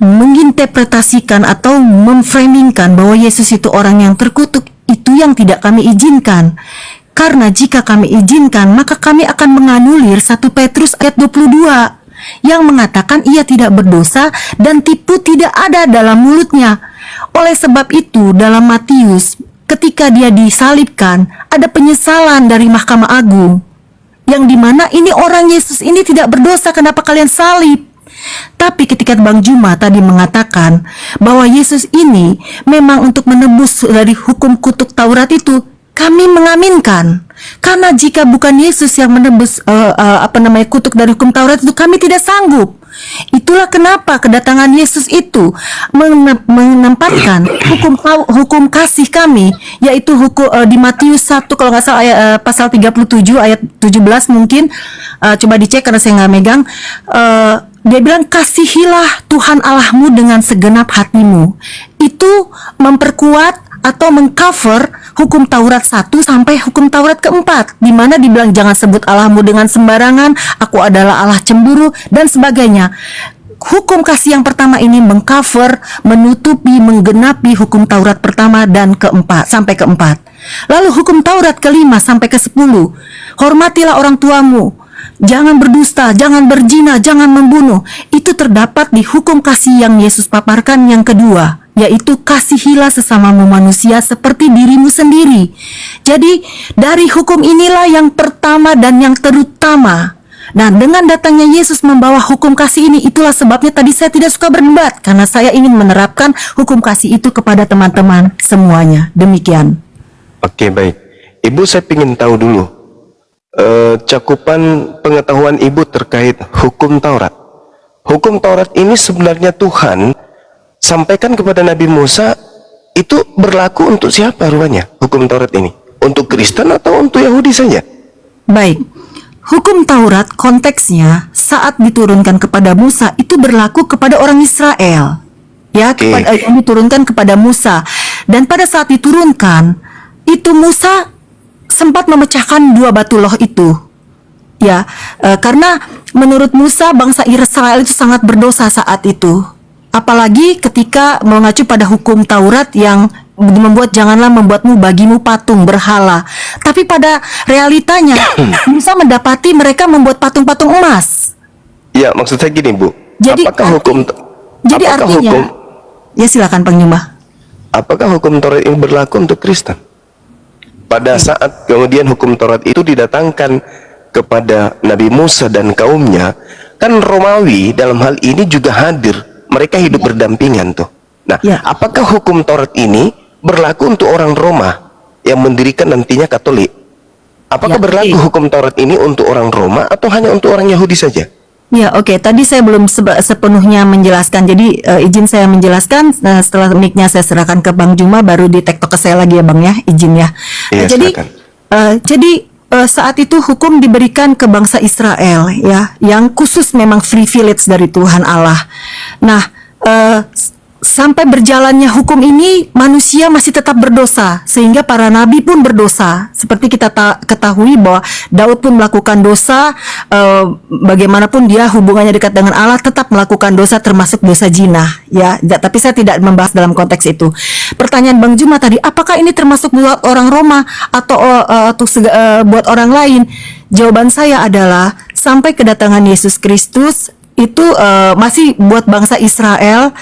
menginterpretasikan atau memframingkan bahwa Yesus itu orang yang terkutuk, itu yang tidak kami izinkan. Karena jika kami izinkan, maka kami akan menganulir 1 Petrus ayat 22 yang mengatakan ia tidak berdosa dan tipu tidak ada dalam mulutnya. Oleh sebab itu, dalam Matius, ketika dia disalibkan, ada penyesalan dari Mahkamah Agung, yang dimana ini orang Yesus ini tidak berdosa, kenapa kalian salib? Tapi ketika Bang Juma tadi mengatakan bahwa Yesus ini memang untuk menebus dari hukum kutuk Taurat itu, kami mengaminkan. Karena jika bukan Yesus yang menebus kutuk dari hukum Taurat itu, kami tidak sanggup. Itulah kenapa kedatangan Yesus itu menempatkan hukum kasih kami, yaitu hukum di Matius 1 kalau nggak salah pasal 37 ayat 17 mungkin, coba dicek karena saya nggak megang. Dia bilang, kasihilah Tuhan Allahmu dengan segenap hatimu. Itu memperkuat atau mengcover hukum Taurat 1 sampai hukum Taurat ke-4, di mana dibilang jangan sebut Allahmu dengan sembarangan, aku adalah Allah cemburu, dan sebagainya. Hukum kasih yang pertama ini mengcover, menutupi, menggenapi hukum Taurat pertama dan ke-4 sampai ke-4. Lalu hukum Taurat ke-5 sampai ke-10, hormatilah orang tuamu, jangan berdusta, jangan berzina, jangan membunuh. Itu terdapat di hukum kasih yang Yesus paparkan yang kedua, yaitu kasihilah sesamamu manusia seperti dirimu sendiri. Jadi dari hukum inilah yang pertama dan yang terutama. Nah, dengan datangnya Yesus membawa hukum kasih ini, itulah sebabnya tadi saya tidak suka berdebat, karena saya ingin menerapkan hukum kasih itu kepada teman-teman semuanya. Demikian. Oke, baik. Ibu, saya ingin tahu dulu cakupan pengetahuan Ibu terkait hukum Taurat. Hukum Taurat ini sebenarnya Tuhan sampaikan kepada Nabi Musa, itu berlaku untuk siapa rupanya hukum Taurat ini? Untuk Kristen atau untuk Yahudi saja? Baik, hukum Taurat konteksnya saat diturunkan kepada Musa itu berlaku kepada orang Israel, ya, yang diturunkan kepada Musa. Dan pada saat diturunkan itu Musa sempat memecahkan 2 batu loh itu, ya, karena menurut Musa bangsa Israel itu sangat berdosa saat itu. Apalagi ketika mengacu pada hukum Taurat yang membuat janganlah membuatmu bagimu patung berhala. Tapi pada realitanya Musa mendapati mereka membuat patung-patung emas. Ya, maksud saya gini, Bu. Jadi artinya, ya silakan Bang Nyumbah. Apakah hukum Taurat ini berlaku untuk Kristen? Pada saat kemudian hukum Taurat itu didatangkan kepada Nabi Musa dan kaumnya, kan Romawi dalam hal ini juga hadir. Mereka hidup berdampingan tuh. Nah, apakah hukum Taurat ini berlaku untuk orang Roma yang mendirikan nantinya Katolik? Apakah berlaku hukum Taurat ini untuk orang Roma atau hanya untuk orang Yahudi saja? Ya, oke. Tadi saya belum sepenuhnya menjelaskan. Jadi izin saya menjelaskan. Setelah mic-nya saya serahkan ke Bang Juma, baru di tektok ke saya lagi ya Bang ya. Izin ya. Jadi saat itu hukum diberikan ke bangsa Israel, ya, yang khusus memang privilege dari Tuhan Allah. Nah, sampai berjalannya hukum ini, manusia masih tetap berdosa, sehingga para nabi pun berdosa. Seperti kita ketahui bahwa Daud pun melakukan dosa, bagaimanapun dia hubungannya dekat dengan Allah, tetap melakukan dosa, termasuk dosa zina. Ya, tapi saya tidak membahas dalam konteks itu. Pertanyaan Bang Juma tadi, apakah ini termasuk buat orang Roma atau buat orang lain? Jawaban saya adalah sampai kedatangan Yesus Kristus, itu masih buat bangsa Israel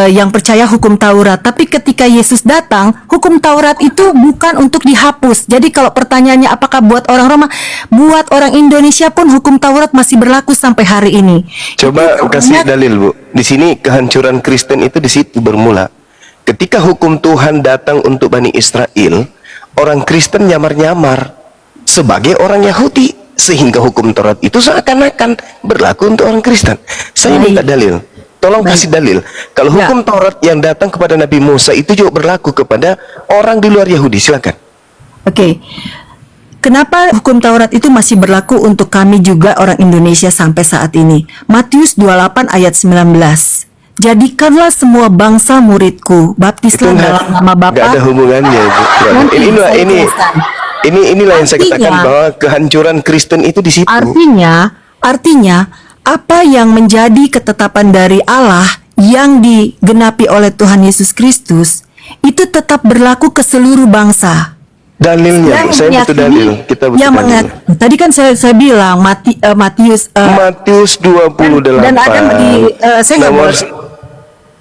yang percaya hukum Taurat. Tapi ketika Yesus datang, hukum Taurat itu bukan untuk dihapus. Jadi kalau pertanyaannya apakah buat orang Roma, buat orang Indonesia pun hukum Taurat masih berlaku sampai hari ini. Coba Itu kasih artinya- dalil, Bu. Di sini kehancuran Kristen itu di situ bermula. Ketika hukum Tuhan datang untuk Bani Israel, orang Kristen nyamar-nyamar sebagai orang Yahudi, sehingga hukum Taurat itu seakan-akan berlaku untuk orang Kristen. Saya minta dalil. Tolong kasih dalil. Kalau Ya. hukum Taurat yang datang kepada Nabi Musa itu juga berlaku kepada orang di luar Yahudi. Silakan. Oke. Kenapa hukum Taurat itu masih berlaku untuk kami juga orang Indonesia sampai saat ini? Matius 28 ayat 19. Jadikanlah semua bangsa muridku, baptislah dalam nama nggak Bapa. ada hubungannya, Bu. Nanti saya jelaskan. Inilah yang saya katakan Artinya- bahwa kehancuran Kristen itu di situ. Artinya apa yang menjadi ketetapan dari Allah yang digenapi oleh Tuhan Yesus Kristus itu tetap berlaku ke seluruh bangsa. Dalilnya, Bu. Saya butuh dalil. Kita butuh yang dalil. tadi kan saya bilang Matius Matius 28 dan ada saya nggak nomor boleh.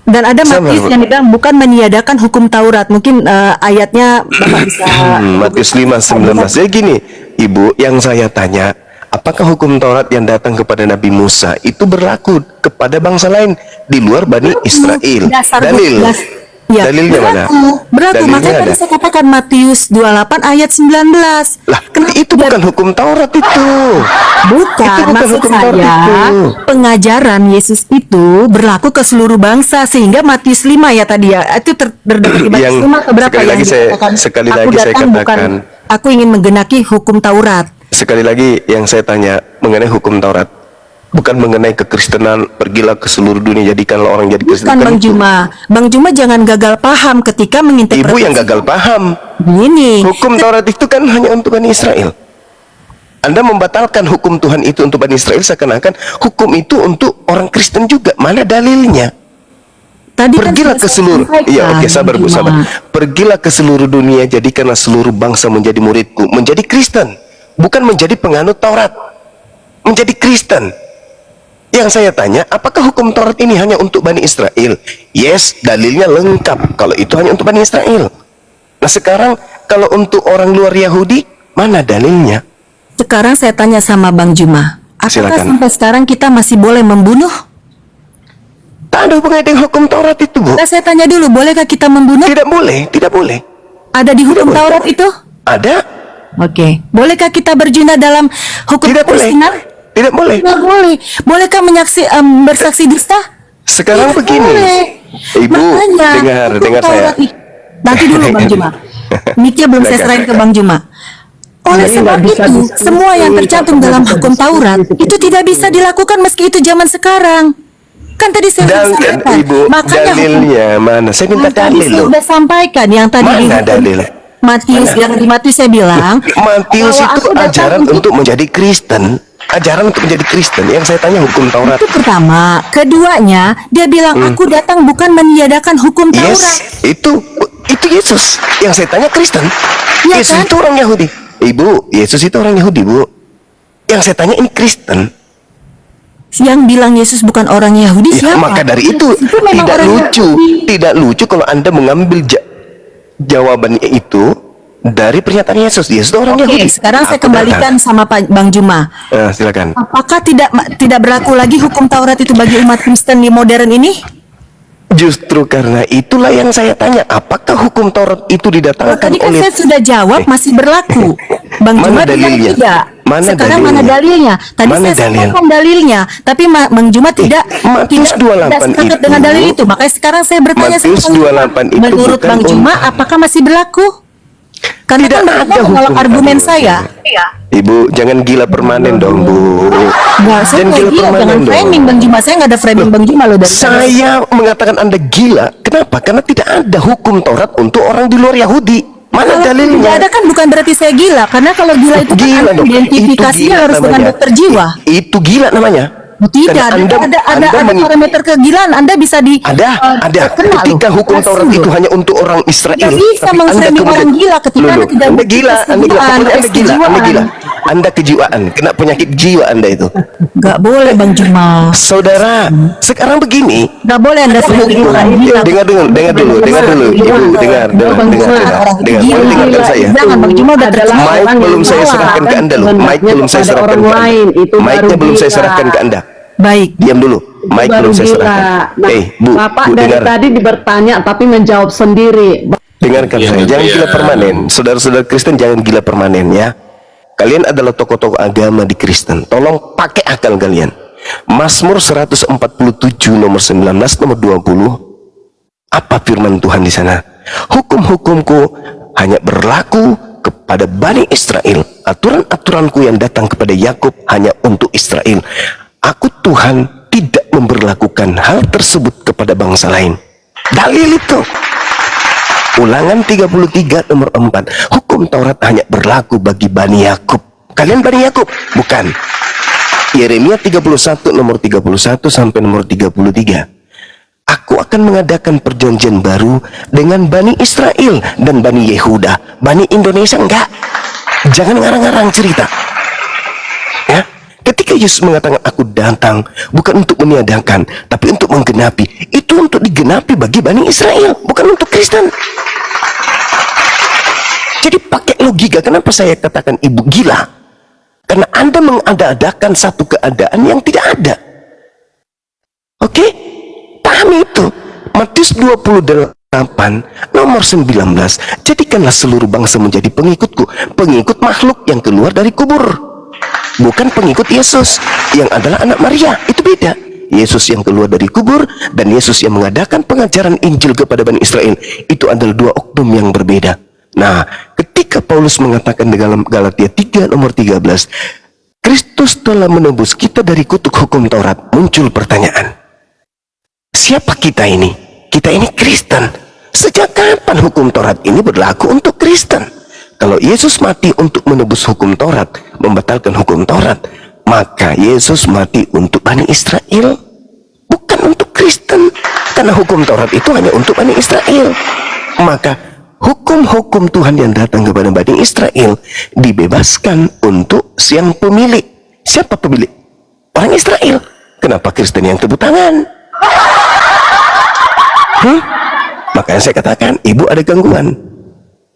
Dan ada Sama, Matius Bu. yang bilang bukan meniadakan hukum Taurat. Mungkin ayatnya Bapak bisa Matius 5:19. Jadi gini, Ibu, yang saya tanya, apakah hukum Taurat yang datang kepada Nabi Musa itu berlaku kepada bangsa lain di luar Bani Israel? Dasar Dalil. Ya, Dalilnya mana? Berlaku. Dalilnya Makanya tadi ada. saya katakan Matius 28 ayat 19. Lah, itu bukan hukum Taurat itu. Bukan, Itu bukan maksud hukum Taurat saya itu. pengajaran Yesus itu berlaku ke seluruh bangsa sehingga Matius 5 ya tadi ya itu terdapat di Matius Yang 5 keberapa sekali yang lagi saya- dikatakan, sekali aku lagi saya datang bukan katakan. aku ingin menggenaki hukum Taurat. Sekali lagi yang saya tanya mengenai hukum Taurat, bukan mengenai kekristenan, pergilah ke seluruh dunia jadikanlah orang jadi Kristen. Bukan Bang Bukan itu. Juma. Bang Juma jangan gagal paham ketika menginterpretasi. Ibu yang gagal paham. Begini. Hukum Taurat itu kan hanya untuk Bani Israel. Anda membatalkan hukum Tuhan itu untuk Bani Israel seakan-akan hukum itu untuk orang Kristen juga. Mana dalilnya? Tadi kan Pergilah sudah ke saya seluruh. sampaikan, Iya, oke, sabar Bu, Bang sabar. Juma. Pergilah ke seluruh dunia, jadikanlah seluruh bangsa menjadi muridku, menjadi Kristen, bukan menjadi penganut Taurat. Menjadi Kristen. Yang saya tanya, apakah hukum Taurat ini hanya untuk Bani Israel? Yes, dalilnya lengkap kalau itu hanya untuk Bani Israel. Nah sekarang kalau untuk orang luar Yahudi, mana dalilnya? Sekarang saya tanya sama Bang Juma. Apakah Silakan. sampai sekarang kita masih boleh membunuh? Tak ada hubungannya dengan hukum Taurat itu, Bu. Nah, saya tanya dulu, bolehkah kita membunuh? Tidak boleh, tidak boleh. Ada di hukum boleh. Taurat itu? Ada? Oke. Bolehkah kita berzina dalam hukum Tidak boleh. kekristenan? Tidak boleh. Tidak boleh. Bolehkah bersaksi dusta? Sekarang Tidak begini. boleh. Ibu, Makanya, hukum dengar saya. Taurat nanti dulu Bang Juma. Miknya belum saya serahin ke Bang Juma. Oleh Jadi sebab nggak bisa itu, diskusi, semua yang tercantum nggak dalam bisa hukum diskusi Taurat seperti itu tidak bisa dilakukan meski itu zaman sekarang. Kan tadi saya Dan sudah sampaikan. Ibu, Makanya hukum dalilnya mana? Saya minta yang tadi dalil saya loh. sudah sampaikan yang tadi di Mana hukum dalil? Matius yang di Matius saya bilang Matius bahwa itu aku datang ajaran untuk menjadi Kristen. Ajaran untuk menjadi Kristen. Yang saya tanya hukum Taurat. itu pertama, keduanya dia bilang aku datang bukan meniadakan hukum Taurat. Yes, itu Yesus. Yang saya tanya Kristen. Ya Yesus kan? itu orang Yahudi. Ibu, Yesus itu orang Yahudi, Bu. Yang saya tanya ini Kristen. Yang bilang Yesus bukan orang Yahudi Ya, siapa? maka dari itu Yesus memang tidak orang lucu, Yahudi. tidak lucu kalau Anda mengambil jawabannya itu dari pernyataan Yesus. Yesus itu orang Oke, Yahudi. sekarang saya Aku kembalikan sama Pak Bang Juma. silakan. Apakah tidak berlaku lagi hukum Taurat itu bagi umat Kristen di modern ini? Justru karena itulah yang saya tanya, apakah hukum Taurat itu didatangkan Tadi kan oleh saya sudah jawab masih berlaku. Bang Mana Juma bilang dalilnya? tidak. Mana Sekarang dalilnya? mana dalilnya? Tadi Mana saya dalil? sampaikan dalilnya, tapi Bang Juma tidak Matius 28 sepakat itu- dengan dalil itu. Makanya sekarang saya bertanya Matius sama Bang Juma. 28 itu Menurut bukan Bang Juma, untuk- apakah masih berlaku? Karena Tidak kan Bang ada Juma menolak hukum. argumen Aduh, saya. Ibu, jangan gila permanen dong, Bu. Nggak, saya Jangan nggak gila gila, permanen jangan dong. framing Bang Juma. Saya nggak ada framing Bang Juma loh dari Saya mengatakan Anda gila. Kenapa? Karena tidak ada hukum Taurat untuk orang di luar Yahudi. Mana Kalau tidak dalilnya? ada kan bukan berarti saya gila. Karena kalau gila itu kan Gila ada dong. identifikasinya Itu gila harus dengan namanya. dokter jiwa. Itu gila namanya. Tidak, Karena ada parameter kegilaan. Anda bisa ada. terkenal Ketika loh. hukum Taurat Langsung itu loh. hanya untuk orang Israel, Tidak bisa tapi Anda meng-framing kemudian orang gila ketika Anda tidak Anda memiliki gila, pokoknya Anda gila, kejiwaan. Anda kejiwaan, kena penyakit jiwa Anda itu. Nggak boleh Bang Juma. Saudara, sekarang begini, Nggak boleh Anda sebagai orang gila. dengar dulu, Ibu, dengar, dengarkan saya. Jangan Bang Juma udah terjadi. Mic belum saya serahkan ke Anda loh. Mic belum saya serahkan ke Anda. Mic-nya belum saya serahkan ke Anda. Baik. Diam dulu. Mic belum saya serahkan. Nah, Bu, Bapak Bu, dari dengar. tadi bertanya tapi menjawab sendiri. Dengarkan saya, jangan gila permanen. Saudara-saudara Kristen jangan gila permanen ya. Kalian adalah tokoh-tokoh agama di Kristen. Tolong pakai akal kalian. Mazmur 147 nomor 19 nomor 20. Apa firman Tuhan di sana? Hukum-hukumku hanya berlaku kepada Bani Israel. Aturan-aturanku yang datang kepada Yakub hanya untuk Israel. Aku Tuhan tidak memberlakukan hal tersebut kepada bangsa lain. Dalil itu. Ulangan 33 nomor 4. Hukum Taurat hanya berlaku bagi Bani Yakub. Kalian Bani Yakub? Bukan. Yeremia 31 nomor 31 sampai nomor 33. Aku akan mengadakan perjanjian baru dengan Bani Israel dan Bani Yehuda. Bani Indonesia enggak. Jangan ngarang-ngarang cerita. Ya. Ketika Yesus mengatakan aku datang bukan untuk meniadakan tapi untuk menggenapi, itu untuk digenapi bagi Bani Israel, bukan untuk Kristen. Jadi pakai logika. Kenapa saya katakan ibu gila? Karena Anda mengada-adakan satu keadaan yang tidak ada. Oke? Pahami itu. Matius 28 nomor 19. Jadikanlah seluruh bangsa menjadi pengikutku. Pengikut makhluk yang keluar dari kubur, bukan pengikut Yesus yang adalah anak Maria. Itu beda. Yesus yang keluar dari kubur dan Yesus yang mengadakan pengajaran Injil kepada Bani Israel, itu adalah dua oknum yang berbeda. Nah, ketika Paulus mengatakan di dalam Galatia 3 nomor 13, Kristus telah menebus kita dari kutuk hukum Taurat, muncul pertanyaan, siapa kita ini? Kita ini Kristen. Sejak kapan hukum Taurat ini berlaku untuk Kristen? Kalau Yesus mati untuk menebus hukum Taurat, membatalkan hukum Taurat, maka Yesus mati untuk Bani Israel, bukan untuk Kristen. Karena hukum Taurat itu hanya untuk Bani Israel. Maka hukum-hukum Tuhan yang datang kepada Bani Israel dibebaskan untuk yang pemilik. Siapa pemilik? Orang Israel. Kenapa Kristen yang tepuk tangan? Makanya saya katakan, ibu ada gangguan.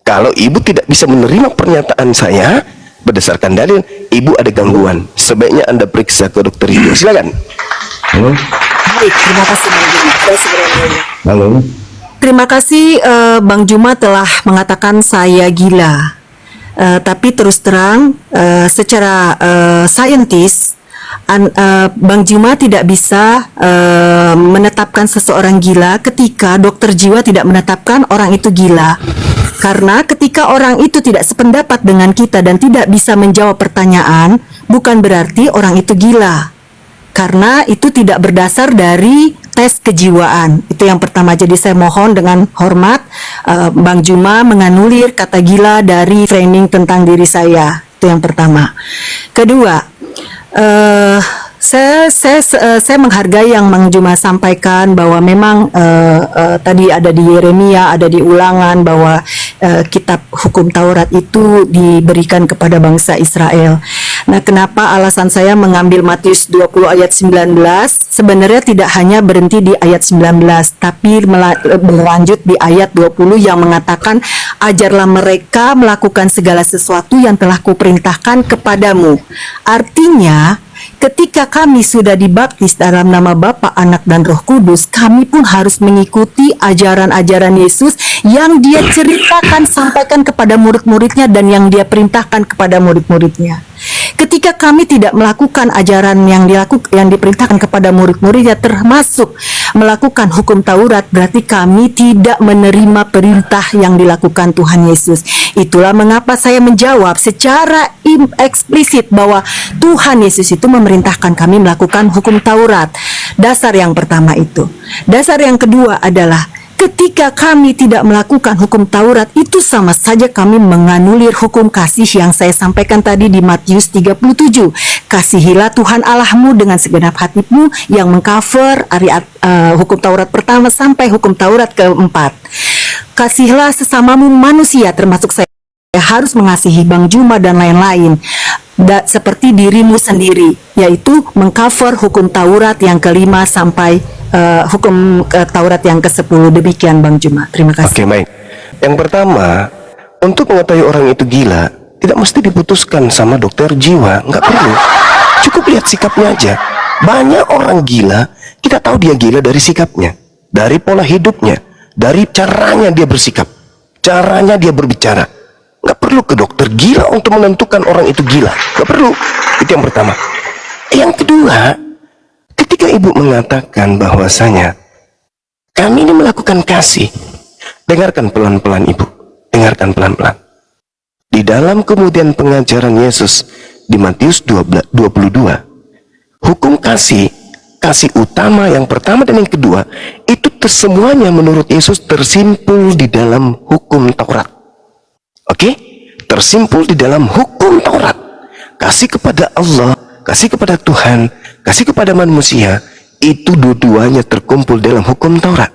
Kalau ibu tidak bisa menerima pernyataan saya berdasarkan dalil, ibu ada gangguan. Sebaiknya Anda periksa ke dokter jiwa. Silakan. Baik, terima kasih Bang Juma. Saya segera nanya. Halo. Terima kasih Bang Juma telah mengatakan saya gila. Tapi terus terang secara saintis Bang Juma tidak bisa menetapkan seseorang gila ketika dokter jiwa tidak menetapkan orang itu gila. Karena ketika orang itu tidak sependapat dengan kita dan tidak bisa menjawab pertanyaan, bukan berarti orang itu gila. Karena itu tidak berdasar dari tes kejiwaan. Itu yang pertama. Jadi saya mohon dengan hormat Bang Juma menganulir kata gila dari framing tentang diri saya. Itu yang pertama. Kedua, saya menghargai yang Bang Juma sampaikan bahwa memang tadi ada di Yeremia, ada di Ulangan bahwa kitab hukum Taurat itu diberikan kepada bangsa Israel. Nah, kenapa alasan saya mengambil Matius 20 ayat 19? Sebenarnya tidak hanya berhenti di ayat 19, tapi berlanjut di ayat 20 yang mengatakan, ajarlah mereka melakukan segala sesuatu yang telah kuperintahkan kepadamu. Artinya, ketika kami sudah dibaptis dalam nama Bapa, Anak, dan Roh Kudus, kami pun harus mengikuti ajaran-ajaran Yesus yang dia ceritakan, sampaikan kepada murid-muridnya dan yang dia perintahkan kepada murid-muridnya. Ketika kami tidak melakukan ajaran yang diperintahkan kepada murid-muridnya, termasuk melakukan hukum Taurat, berarti kami tidak menerima perintah yang dilakukan Tuhan Yesus. Itulah mengapa saya menjawab secara eksplisit bahwa Tuhan Yesus itu memerintahkan kami melakukan hukum Taurat. Dasar yang pertama itu. Dasar yang kedua adalah Ketika kami tidak melakukan hukum Taurat, itu sama saja kami menganulir hukum kasih yang saya sampaikan tadi di Matius 37. Kasihilah Tuhan Allahmu dengan segenap hatimu, yang mengcover hukum Taurat pertama sampai hukum Taurat keempat. Kasihilah sesamamu manusia, termasuk saya harus mengasihi Bang Juma dan lain-lain, seperti dirimu sendiri, yaitu mengcover hukum Taurat yang kelima sampai hukum Taurat yang ke-10. Demikian Bang Juma. Terima kasih. Oke, baik. Yang pertama, untuk mengetahui orang itu gila, tidak mesti diputuskan sama dokter jiwa, nggak perlu. Cukup lihat sikapnya aja. Banyak orang gila, kita tahu dia gila dari sikapnya, dari pola hidupnya, dari caranya dia bersikap, caranya dia berbicara. Nggak perlu ke dokter gila untuk menentukan orang itu gila. Nggak perlu. Itu yang pertama. Yang kedua, ketika ibu mengatakan bahwasanya kami ini melakukan kasih, dengarkan pelan-pelan ibu, dengarkan pelan-pelan. Di dalam kemudian pengajaran Yesus di Matius 22, hukum kasih utama yang pertama dan yang kedua, itu semuanya menurut Yesus tersimpul di dalam hukum Taurat. Oke? Tersimpul di dalam hukum Taurat. Kasih kepada Allah, kasih kepada Tuhan, kasih kepada manusia, itu dua-duanya terkumpul dalam hukum Taurat.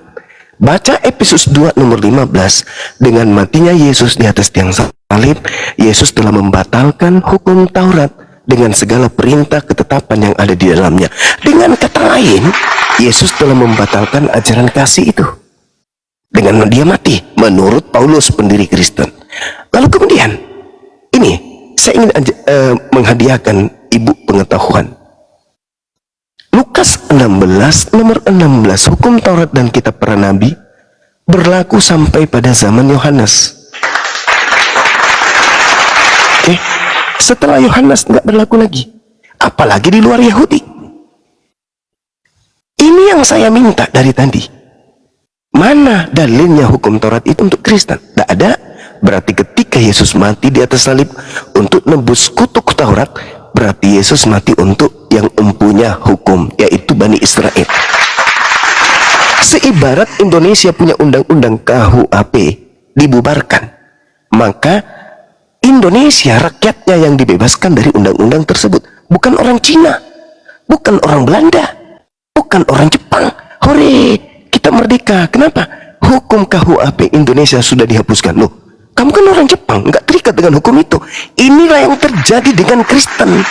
Baca Efesus 2 nomor 15, dengan matinya Yesus di atas tiang salib, Yesus telah membatalkan hukum Taurat dengan segala perintah ketetapan yang ada di dalamnya. Dengan kata lain, Yesus telah membatalkan ajaran kasih itu dengan dia mati, menurut Paulus pendiri Kristen. Lalu kemudian, ini saya ingin menghadiahkan ibu pengetahuan. Lukas 16 nomor 16, hukum Taurat dan kitab para nabi berlaku sampai pada zaman Yohanes. Oke, setelah Yohanes nggak berlaku lagi, apalagi di luar Yahudi. Ini yang saya minta dari tadi. Mana dalilnya hukum Taurat itu untuk Kristen? Tidak ada. Berarti ketika Yesus mati di atas salib untuk nebus kutuk Taurat, berarti Yesus mati untuk yang empunya hukum, yaitu Bani Israel. Seibarat Indonesia punya undang-undang KUHP dibubarkan, maka Indonesia rakyatnya yang dibebaskan dari undang-undang tersebut, bukan orang Cina, bukan orang Belanda, bukan orang Jepang. Hore, kita merdeka. Kenapa? Hukum KUHP Indonesia sudah dihapuskan. Loh, kamu kan orang Jepang, nggak terikat dengan hukum itu. Inilah yang terjadi dengan Kristen.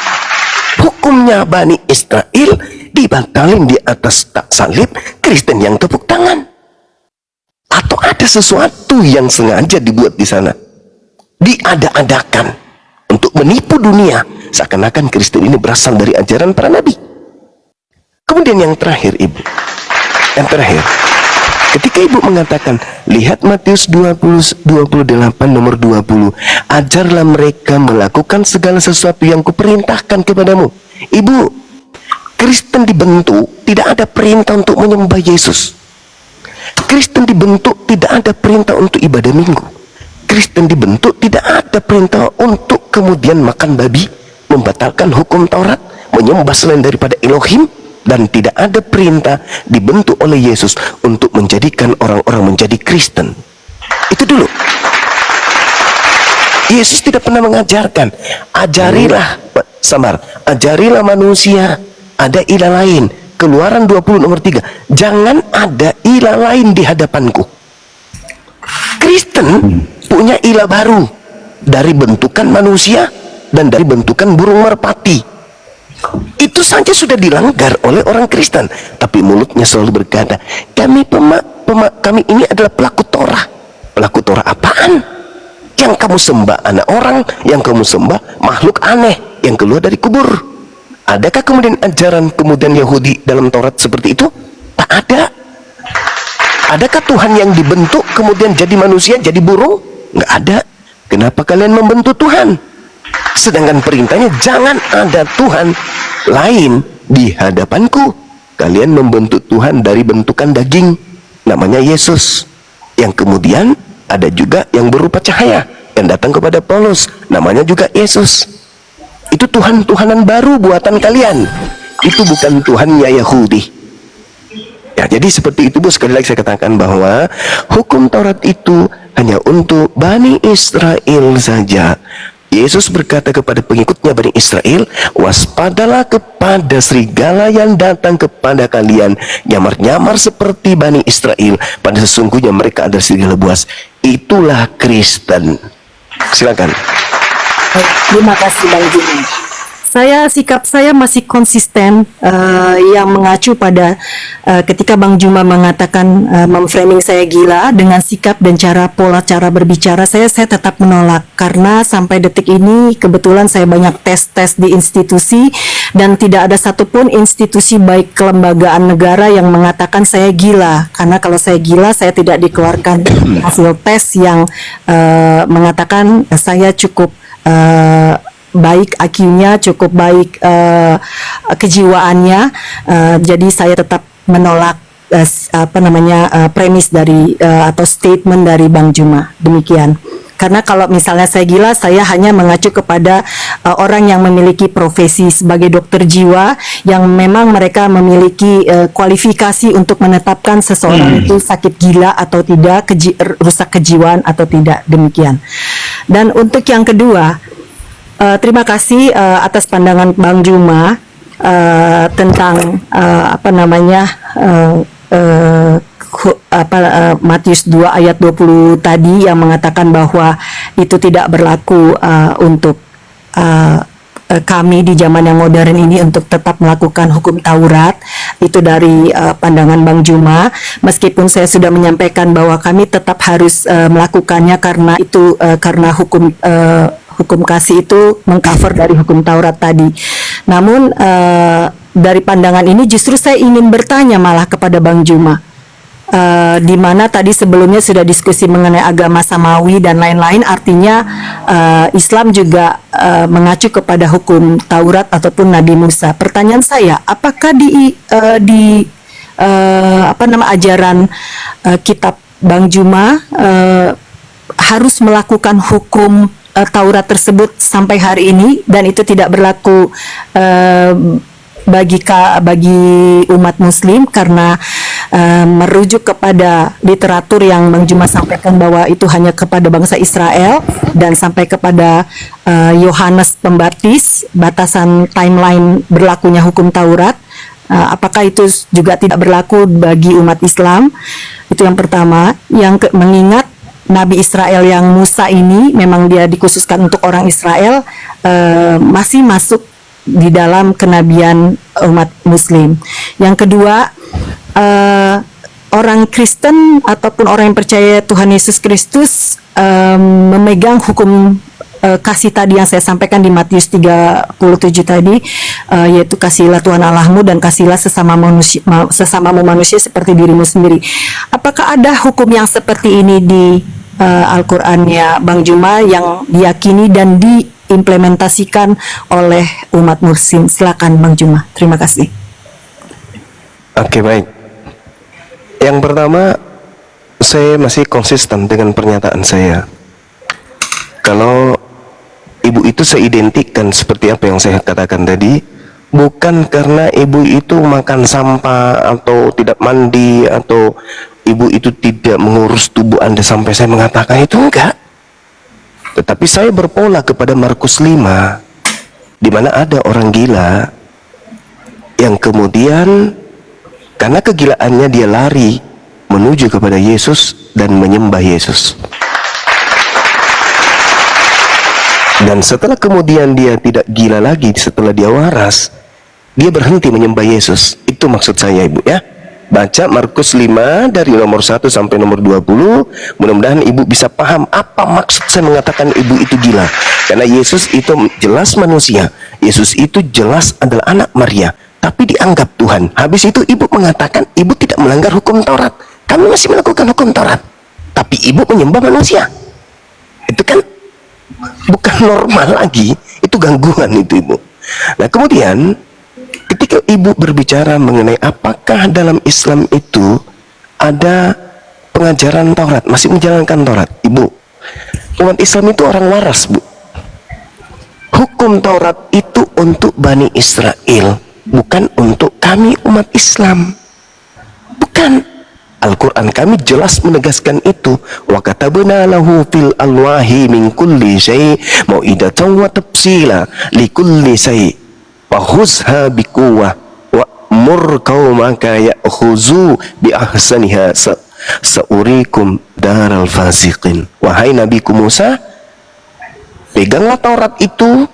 Hukumnya Bani Israel dibatalin di atas tak salib, Kristen yang tepuk tangan. Atau ada sesuatu yang sengaja dibuat di sana, diada-adakan untuk menipu dunia, seakan-akan Kristen ini berasal dari ajaran para nabi. Kemudian yang terakhir ibu, yang terakhir, ketika ibu mengatakan, lihat Matius 28 nomor 20, ajarlah mereka melakukan segala sesuatu yang kuperintahkan kepadamu. Ibu, Kristen dibentuk tidak ada perintah untuk menyembah Yesus. Kristen dibentuk tidak ada perintah untuk ibadah minggu. Kristen dibentuk tidak ada perintah untuk kemudian makan babi, membatalkan hukum Taurat, menyembah selain daripada Elohim. Dan tidak ada perintah dibentuk oleh Yesus untuk menjadikan orang-orang menjadi Kristen. Itu dulu. Yesus tidak pernah mengajarkan, ajarilah manusia ada ilah lain. Keluaran 20 nomor 3, jangan ada ilah lain di hadapanku. Kristen punya ilah baru dari bentukan manusia dan dari bentukan burung merpati. Itu saja sudah dilanggar oleh orang Kristen, tapi mulutnya selalu berkata, kami ini adalah pelaku Torah. Pelaku Torah apaan? Yang kamu sembah anak orang, yang kamu sembah makhluk aneh yang keluar dari kubur. Adakah kemudian ajaran kemudian Yahudi dalam Taurat seperti itu? Tak ada. Adakah Tuhan yang dibentuk kemudian jadi manusia, jadi burung? Nggak ada. Kenapa kalian membentuk Tuhan? Sedangkan perintahnya jangan ada Tuhan lain di hadapanku. Kalian membentuk Tuhan dari bentukan daging, namanya Yesus. Yang kemudian ada juga yang berupa cahaya yang datang kepada Paulus, namanya juga Yesus. Itu Tuhan-Tuhanan baru buatan kalian. Itu bukan Tuhannya Yahudi. Ya, jadi seperti itu Bu, sekali lagi saya katakan bahwa hukum Taurat itu hanya untuk Bani Israel saja. Yesus berkata kepada pengikutnya Bani Israel, waspadalah kepada serigala yang datang kepada kalian, nyamar-nyamar seperti Bani Israel, pada sesungguhnya mereka adalah serigala buas. Itulah Kristen. Silakan. Baik, terima kasih Bang Jimmy. Sikap saya masih konsisten yang mengacu pada ketika Bang Juma mengatakan memframing saya gila dengan sikap dan pola cara berbicara saya tetap menolak, karena sampai detik ini kebetulan saya banyak tes di institusi dan tidak ada satupun institusi baik kelembagaan negara yang mengatakan saya gila, karena kalau saya gila saya tidak dikeluarkan hasil tes yang mengatakan saya cukup baik IQ-nya, cukup baik kejiwaannya, jadi saya tetap menolak premis dari atau statement dari Bang Juma demikian. Karena kalau misalnya saya gila, saya hanya mengacu kepada orang yang memiliki profesi sebagai dokter jiwa, yang memang mereka memiliki kualifikasi untuk menetapkan seseorang itu sakit gila atau tidak, rusak kejiwaan atau tidak, demikian. Dan untuk yang kedua, terima kasih atas pandangan Bang Juma tentang Matius 2 ayat 20 tadi yang mengatakan bahwa itu tidak berlaku untuk kami di zaman yang modern ini untuk tetap melakukan hukum Taurat. Itu dari pandangan Bang Juma, meskipun saya sudah menyampaikan bahwa kami tetap harus melakukannya karena itu karena hukum kasih itu mengcover dari hukum Taurat tadi. Namun dari pandangan ini justru saya ingin bertanya malah kepada Bang Juma, di mana tadi sebelumnya sudah diskusi mengenai agama samawi dan lain-lain, artinya Islam juga mengacu kepada hukum Taurat ataupun Nabi Musa. Pertanyaan saya, apakah di ajaran kitab Bang Juma harus melakukan hukum Taurat tersebut sampai hari ini dan itu tidak berlaku bagi umat Muslim karena merujuk kepada literatur yang Bang Juma sampaikan bahwa itu hanya kepada bangsa Israel dan sampai kepada Yohanes Pembaptis, batasan timeline berlakunya hukum Taurat. Apakah itu juga tidak berlaku bagi umat Islam? Itu yang pertama. Mengingat Nabi Israel yang Musa ini memang dia dikhususkan untuk orang Israel, masih masuk di dalam kenabian umat Muslim. Yang kedua, orang Kristen ataupun orang yang percaya Tuhan Yesus Kristus memegang hukum kasih tadi yang saya sampaikan di Matius 37 tadi, yaitu kasihilah Tuhan Allahmu dan kasihilah sesamamu manusia seperti dirimu sendiri. Apakah ada hukum yang seperti ini di Al-Qur'annya Bang Juma yang diyakini dan diimplementasikan oleh umat Muslim? Silakan Bang Juma. Terima kasih. Oke, baik. Yang pertama, saya masih konsisten dengan pernyataan saya. Kalau ibu itu saya identikkan seperti apa yang saya katakan tadi, bukan karena ibu itu makan sampah atau tidak mandi atau ibu itu tidak mengurus tubuh Anda sampai saya mengatakan itu, enggak. Tetapi saya berpola kepada Markus 5, di mana ada orang gila yang kemudian karena kegilaannya dia lari menuju kepada Yesus dan menyembah Yesus. Dan setelah kemudian dia tidak gila lagi, setelah dia waras, dia berhenti menyembah Yesus. Itu maksud saya, Ibu, ya. Baca Markus 5 dari nomor 1 sampai nomor 20. Mudah-mudahan ibu bisa paham apa maksud saya mengatakan ibu itu gila. Karena Yesus itu jelas manusia, Yesus itu jelas adalah anak Maria, tapi dianggap Tuhan. Habis itu ibu mengatakan ibu tidak melanggar hukum Taurat. Kami masih melakukan hukum Taurat, tapi ibu menyembah manusia. Itu kan bukan normal lagi, itu gangguan itu, Ibu. Nah, kemudian ketika ibu berbicara mengenai apakah dalam Islam itu ada pengajaran Taurat, masih menjalankan Taurat, Ibu, umat Islam itu orang waras, Bu. Hukum Taurat itu untuk Bani Israel, bukan untuk kami umat Islam. Bukan. Al-Quran kami jelas menegaskan itu. Wa katabna lahu fil alwahi min kulli syai' mau'idatan wa tafsila li kulli syai' wa khuzha biquwwah wa mur qaumaka ya'khuzu bi ahsaniha saurikum daral fasiqin. Wahai Nabiku Musa, peganglah Taurat itu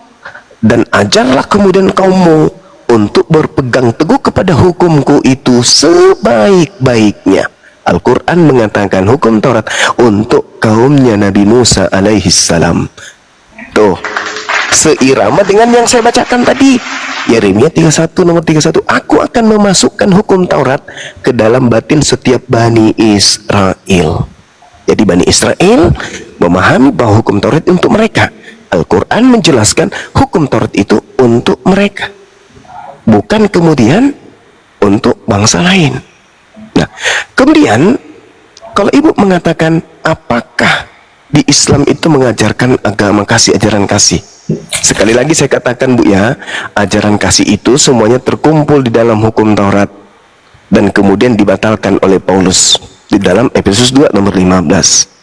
dan ajarlah kemudian kaummu untuk berpegang teguh kepada hukumku itu sebaik-baiknya. Al-Quran mengatakan hukum Taurat untuk kaumnya Nabi Musa alaihi salam. Tuh, seirama dengan yang saya bacakan tadi. Yeremia 31 nomor 31, aku akan memasukkan hukum Taurat ke dalam batin setiap Bani Israel. Jadi Bani Israel memahami bahwa hukum Taurat untuk mereka. Al-Quran menjelaskan hukum Taurat itu untuk mereka, bukan kemudian untuk bangsa lain. Nah, kemudian kalau ibu mengatakan apakah di Islam itu mengajarkan agama kasih, ajaran kasih, sekali lagi saya katakan Bu ya, ajaran kasih itu semuanya terkumpul di dalam hukum Taurat dan kemudian dibatalkan oleh Paulus di dalam Efesus 2 nomor 15.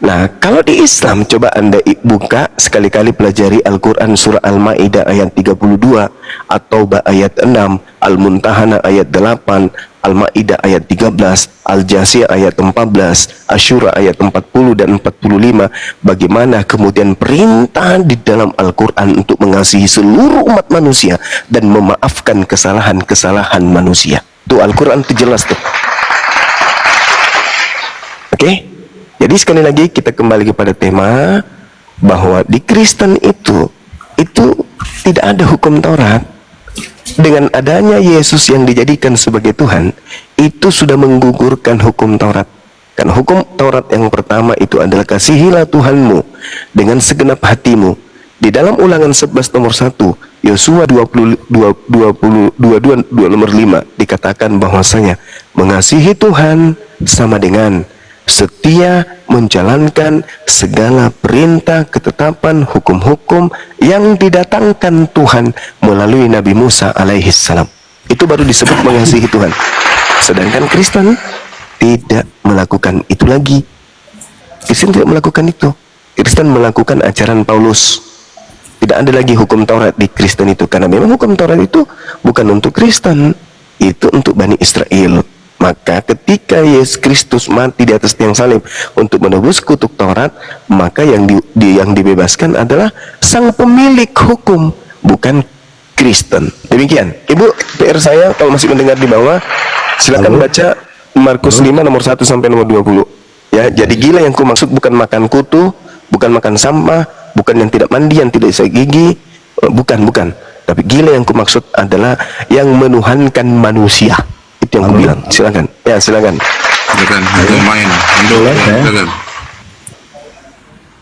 Nah, kalau di Islam, coba Anda buka sekali-kali pelajari Al-Quran surah Al-Ma'idah ayat 32, At-Taubah ayat 6, Al-Muntahana ayat 8, Al-Ma'idah ayat 13, Al-Jasiyah ayat 14, Asyura ayat 40 dan 45. Bagaimana kemudian perintah di dalam Al-Quran untuk mengasihi seluruh umat manusia dan memaafkan kesalahan-kesalahan manusia. Tuh Al-Quran itu jelas tuh. Oke? Jadi sekali lagi kita kembali kepada tema bahwa di Kristen itu tidak ada hukum Taurat. Dengan adanya Yesus yang dijadikan sebagai Tuhan, itu sudah menggugurkan hukum Taurat. Karena hukum Taurat yang pertama itu adalah kasihilah Tuhanmu dengan segenap hatimu. Di dalam Ulangan 11 nomor 1, Yosua 22 nomor 5 dikatakan bahwasanya mengasihi Tuhan sama dengan setia menjalankan segala perintah, ketetapan, hukum-hukum yang didatangkan Tuhan melalui Nabi Musa alaihi salam. Itu baru disebut mengasihi Tuhan. Sedangkan Kristen tidak melakukan itu lagi. Kristen tidak melakukan itu. Kristen melakukan ajaran Paulus. Tidak ada lagi hukum Taurat di Kristen itu, karena memang hukum Taurat itu bukan untuk Kristen, itu untuk Bani Israel. Maka ketika Yesus Kristus mati di atas tiang salib untuk menebus kutuk Taurat, maka yang dibebaskan adalah sang pemilik hukum, bukan Kristen. Demikian. Ibu, PR saya kalau masih mendengar di bawah, silakan baca Markus 5 nomor 1 sampai nomor 20. Ya, jadi gila yang ku maksud bukan makan kutu, bukan makan sampah, bukan yang tidak mandi, yang tidak bisa gigi, bukan. Tapi gila yang ku maksud adalah yang menuhankan manusia. Itu yang aku bilang. Silakan. Ya, silakan. Silakan.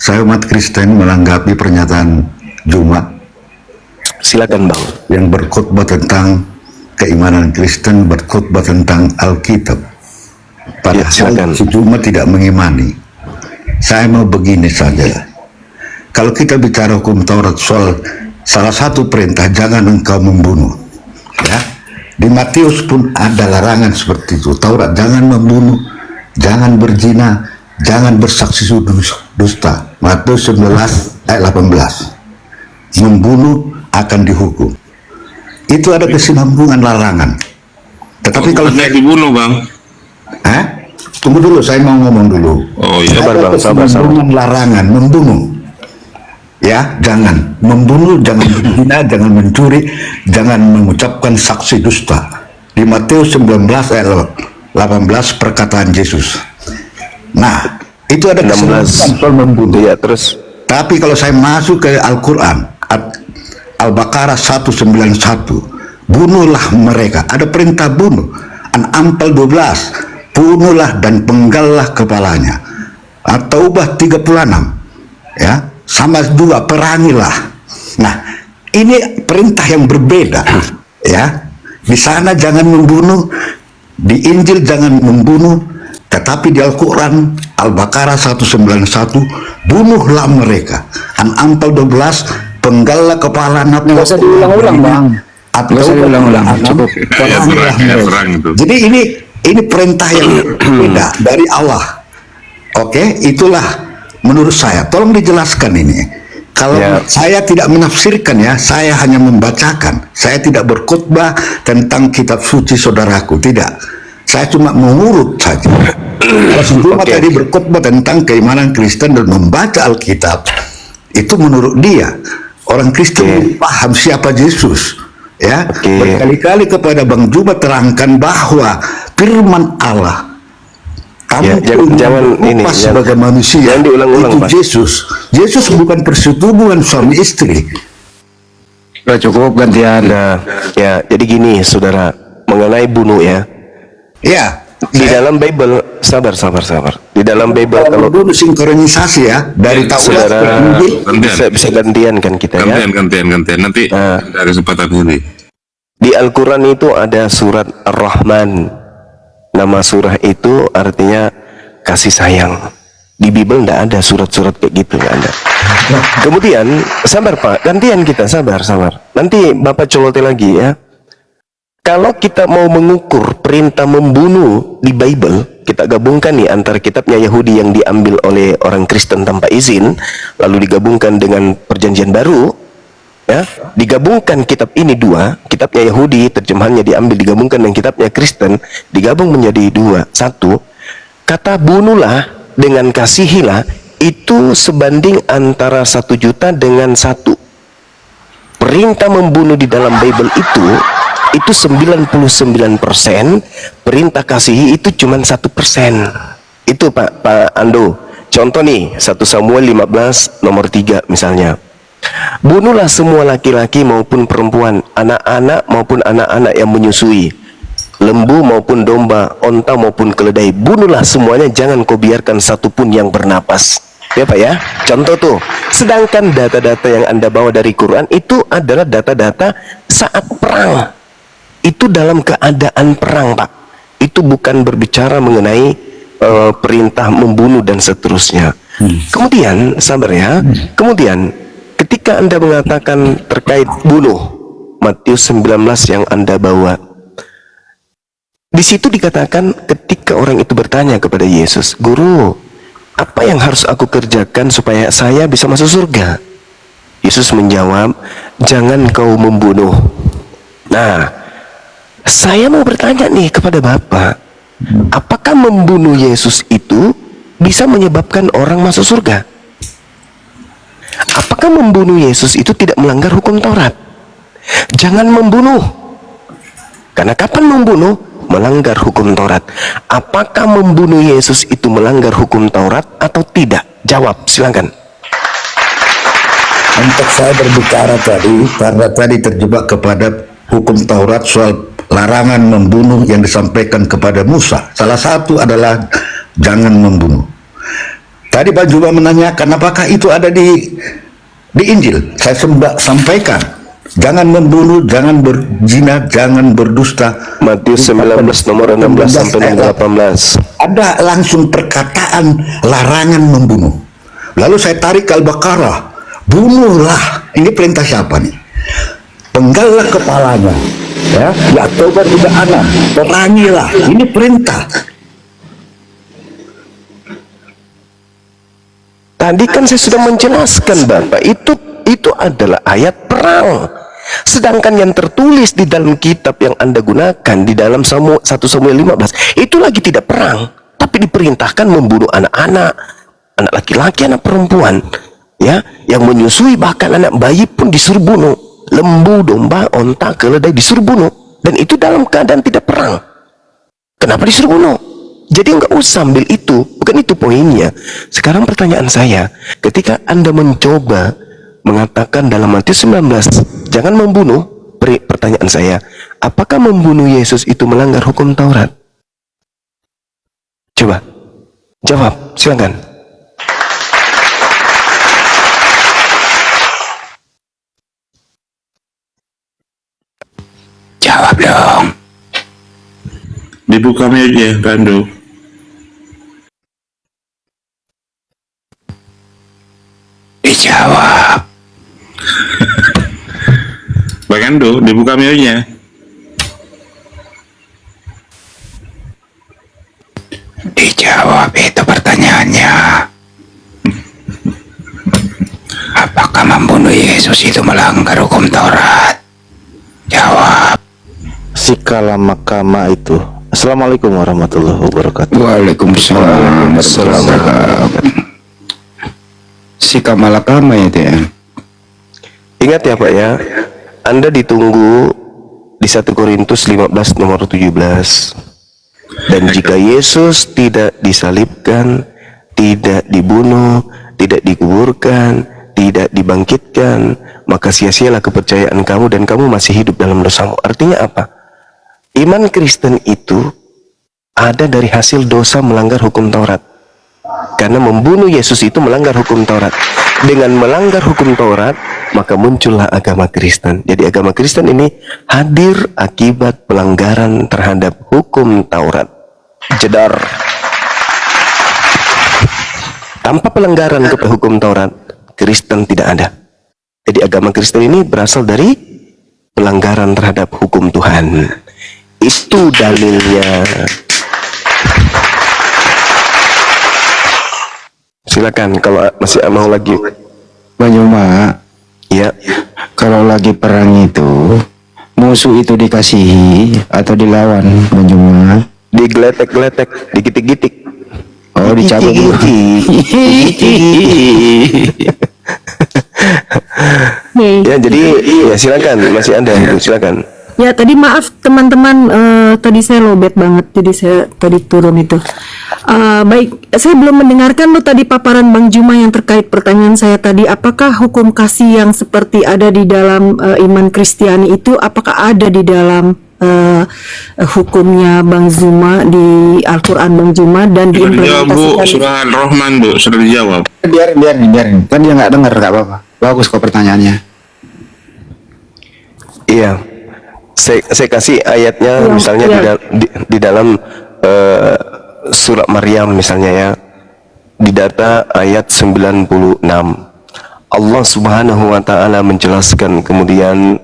Saya umat Kristen menanggapi pernyataan Jumat. Silakan, Bang. Yang berkhutbah tentang keimanan Kristen, berkhutbah tentang Alkitab. Padahal si Jumat tidak mengimani. Saya mau begini saja. Kalau kita bicara hukum Taurat soal salah satu perintah, jangan engkau membunuh. Ya. Di Matius pun ada larangan seperti itu. Taurat, jangan membunuh, jangan berzina, jangan bersaksi dusta. Matius 11 ayat 18. Membunuh akan dihukum. Itu ada kesinambungan larangan. Tetapi kalau saya dibunuh, Bang. Tunggu dulu, saya mau ngomong dulu. Oh iya. Sabar, Bang. Sabar. Larangan membunuh. Ya, jangan membunuh, jangan berzina, jangan mencuri, jangan mengucapkan saksi dusta. Di Matius 19 ayat 18 perkataan Yesus. Nah, itu ada 16 soal membunuh. Ya, terus. Tapi kalau saya masuk ke Al-Quran, Al-Baqarah 191, bunuhlah mereka. Ada perintah bunuh. An-Anfal 12, bunuhlah dan penggallah kepalanya. At-Taubah 36, ya. Sama juga perangilah. Nah, ini perintah yang berbeda, ya. Di sana jangan membunuh, di Injil jangan membunuh, tetapi di Al-Quran Al-Baqarah 191, bunuhlah mereka. An-Anfal 12, penggallah kepala anak. Nggak usah diulang-ulang, Bang. Nggak usah diulang-ulang. Cukup. Jadi ini Ini perintah yang beda dari Allah. Oke, itulah menurut saya. Tolong dijelaskan ini. Kalau saya tidak menafsirkan ya, saya hanya membacakan. Saya tidak berkhutbah tentang kitab suci saudaraku, tidak. Saya cuma mengurut saja. Kalau Sujuma tadi berkhutbah tentang keimanan Kristen dan membaca Alkitab, itu menurut dia orang Kristen paham siapa Yesus. Ya, berkali-kali kepada Bang Juma terangkan bahwa firman Allah jangan ini sebagai manusia jangan diulang-ulang, itu Pak. Yesus bukan persetubuhan suami istri. Udah cukup gantian. Nah, ya jadi gini saudara, mengenai bunuh ya. Ya, Di dalam Bible, sabar. Di dalam Bible kalau dulu sinkronisasi ya dari Taurat ke saudara Injil. bisa gantian kan kita ya. Gantian. Nanti dari kesempatan ini. Di Al-Quran itu ada surat Ar-Rahman. Nama surah itu artinya kasih sayang. Di Bible tidak ada surat-surat kayak gitu, nggak ada. Kemudian, sabar Pak, gantian kita, sabar. Nanti Bapak colote lagi ya. Kalau kita mau mengukur perintah membunuh di Bible, kita gabungkan nih antara kitabnya Yahudi yang diambil oleh orang Kristen tanpa izin, lalu digabungkan dengan Perjanjian Baru, ya, digabungkan kitab ini dua, kitabnya Yahudi terjemahannya diambil digabungkan dengan kitabnya Kristen, digabung menjadi dua. Satu, kata bunuhlah dengan kasihilah itu sebanding antara 1 juta dengan 1. Perintah membunuh di dalam Bible itu 99%, perintah kasihi itu cuma 1%. Itu Pak Ando. Contoh nih 1 Samuel 15 nomor 3 misalnya. Bunuhlah semua laki-laki maupun perempuan, anak-anak maupun anak-anak yang menyusui, lembu maupun domba, onta maupun keledai. Bunuhlah semuanya, jangan kau biarkan satupun yang bernapas. Ya Pak ya, contoh tuh. Sedangkan data-data yang Anda bawa dari Quran itu adalah data-data saat perang. Itu dalam keadaan perang Pak. Itu bukan berbicara mengenai perintah membunuh dan seterusnya. Kemudian, sabar ya. Kemudian ketika Anda mengatakan terkait bunuh, Matius 19 yang Anda bawa, di situ dikatakan ketika orang itu bertanya kepada Yesus, "Guru, apa yang harus aku kerjakan supaya saya bisa masuk surga?" Yesus menjawab, "Jangan kau membunuh." Nah, saya mau bertanya nih kepada Bapak, apakah membunuh Yesus itu bisa menyebabkan orang masuk surga? Apakah membunuh Yesus itu tidak melanggar hukum Taurat? Jangan membunuh. Karena kapan membunuh? Melanggar hukum Taurat. Apakah membunuh Yesus itu melanggar hukum Taurat atau tidak? Jawab, silakan. Untuk saya berbicara tadi, karena tadi terjebak kepada hukum Taurat soal larangan membunuh yang disampaikan kepada Musa. Salah satu adalah jangan membunuh. Tadi Pak Juba menanyakan apakah itu ada di Injil. Saya sampaikan, jangan membunuh, jangan berzina, jangan berdusta. Matius 19 nomor 16 sampai 18. Ada langsung perkataan larangan membunuh. Lalu saya tarik Al-Baqarah, bunuhlah. Ini perintah siapa nih? Penggallah kepalanya, ya, Yakobah 3:6, perangilah. Ini perintah. Tadi kan saya sudah menjelaskan Bapak, itu adalah ayat perang. Sedangkan yang tertulis di dalam kitab yang Anda gunakan di dalam 1 Samuel 15 itu lagi tidak perang, tapi diperintahkan membunuh anak-anak, anak laki-laki, anak perempuan, ya, yang menyusui, bahkan anak bayi pun disuruh bunuh. Lembu, domba, onta, keledai disuruh bunuh, dan itu dalam keadaan tidak perang. Kenapa disuruh bunuh? Jadi nggak usah ambil itu, bukan itu poinnya. Sekarang pertanyaan saya, ketika Anda mencoba mengatakan dalam Matius 19 jangan membunuh, pertanyaan saya, apakah membunuh Yesus itu melanggar hukum Taurat? Coba jawab, silakan. Jawab dong. Dibuka meja, Kando. Dijawab. Bang Kando, dibuka meja. Jawab itu pertanyaannya. Apakah membunuh Yesus itu melanggar hukum Taurat? Jawab. Si Kalamakama itu. Assalamualaikum warahmatullahi wabarakatuh. Waalaikumsalam. Si Kamalakama itu ya. Ingat ya Pak ya, Anda ditunggu di 1 Korintus 15 nomor 17. Dan jika Yesus tidak disalibkan, tidak dibunuh, tidak dikuburkan, tidak dibangkitkan, maka sia-sialah kepercayaan kamu dan kamu masih hidup dalam dosamu. Artinya apa? Iman Kristen itu ada dari hasil dosa melanggar hukum Taurat. Karena membunuh Yesus itu melanggar hukum Taurat. Dengan melanggar hukum Taurat, maka muncullah agama Kristen. Jadi agama Kristen ini hadir akibat pelanggaran terhadap hukum Taurat. Jedar. Tanpa pelanggaran kepada hukum Taurat, Kristen tidak ada. Jadi agama Kristen ini berasal dari pelanggaran terhadap hukum Tuhan. Itu dalilnya. Silakan kalau masih mau lagi. Bang Juma, Ya, kalau lagi perang itu, musuh itu dikasihi atau dilawan, Bang Juma? digeletek-geletek, digitik-gitik. Oh, dicabut dulu. Ya, jadi ya silakan, masih ada itu, silakan. Ya tadi maaf teman-teman, tadi saya lobet banget, jadi saya tadi turun itu. Baik, saya belum mendengarkan lo tadi paparan Bang Juma yang terkait pertanyaan saya tadi. Apakah hukum kasih yang seperti ada di dalam iman Kristiani itu, apakah ada di dalam hukumnya Bang Juma di Al-Quran Bang Juma dan Sudah dijawab Bu, diimplementasikan? surah Al-Rahman Bu, sudah dijawab. Biarin. Kan dia nggak dengar, nggak apa-apa. Bagus kok pertanyaannya. Iya. Saya kasih ayatnya Ya, misalnya ya. di dalam surat Maryam misalnya ya. Di data ayat 96. Allah Subhanahu wa taala menjelaskan kemudian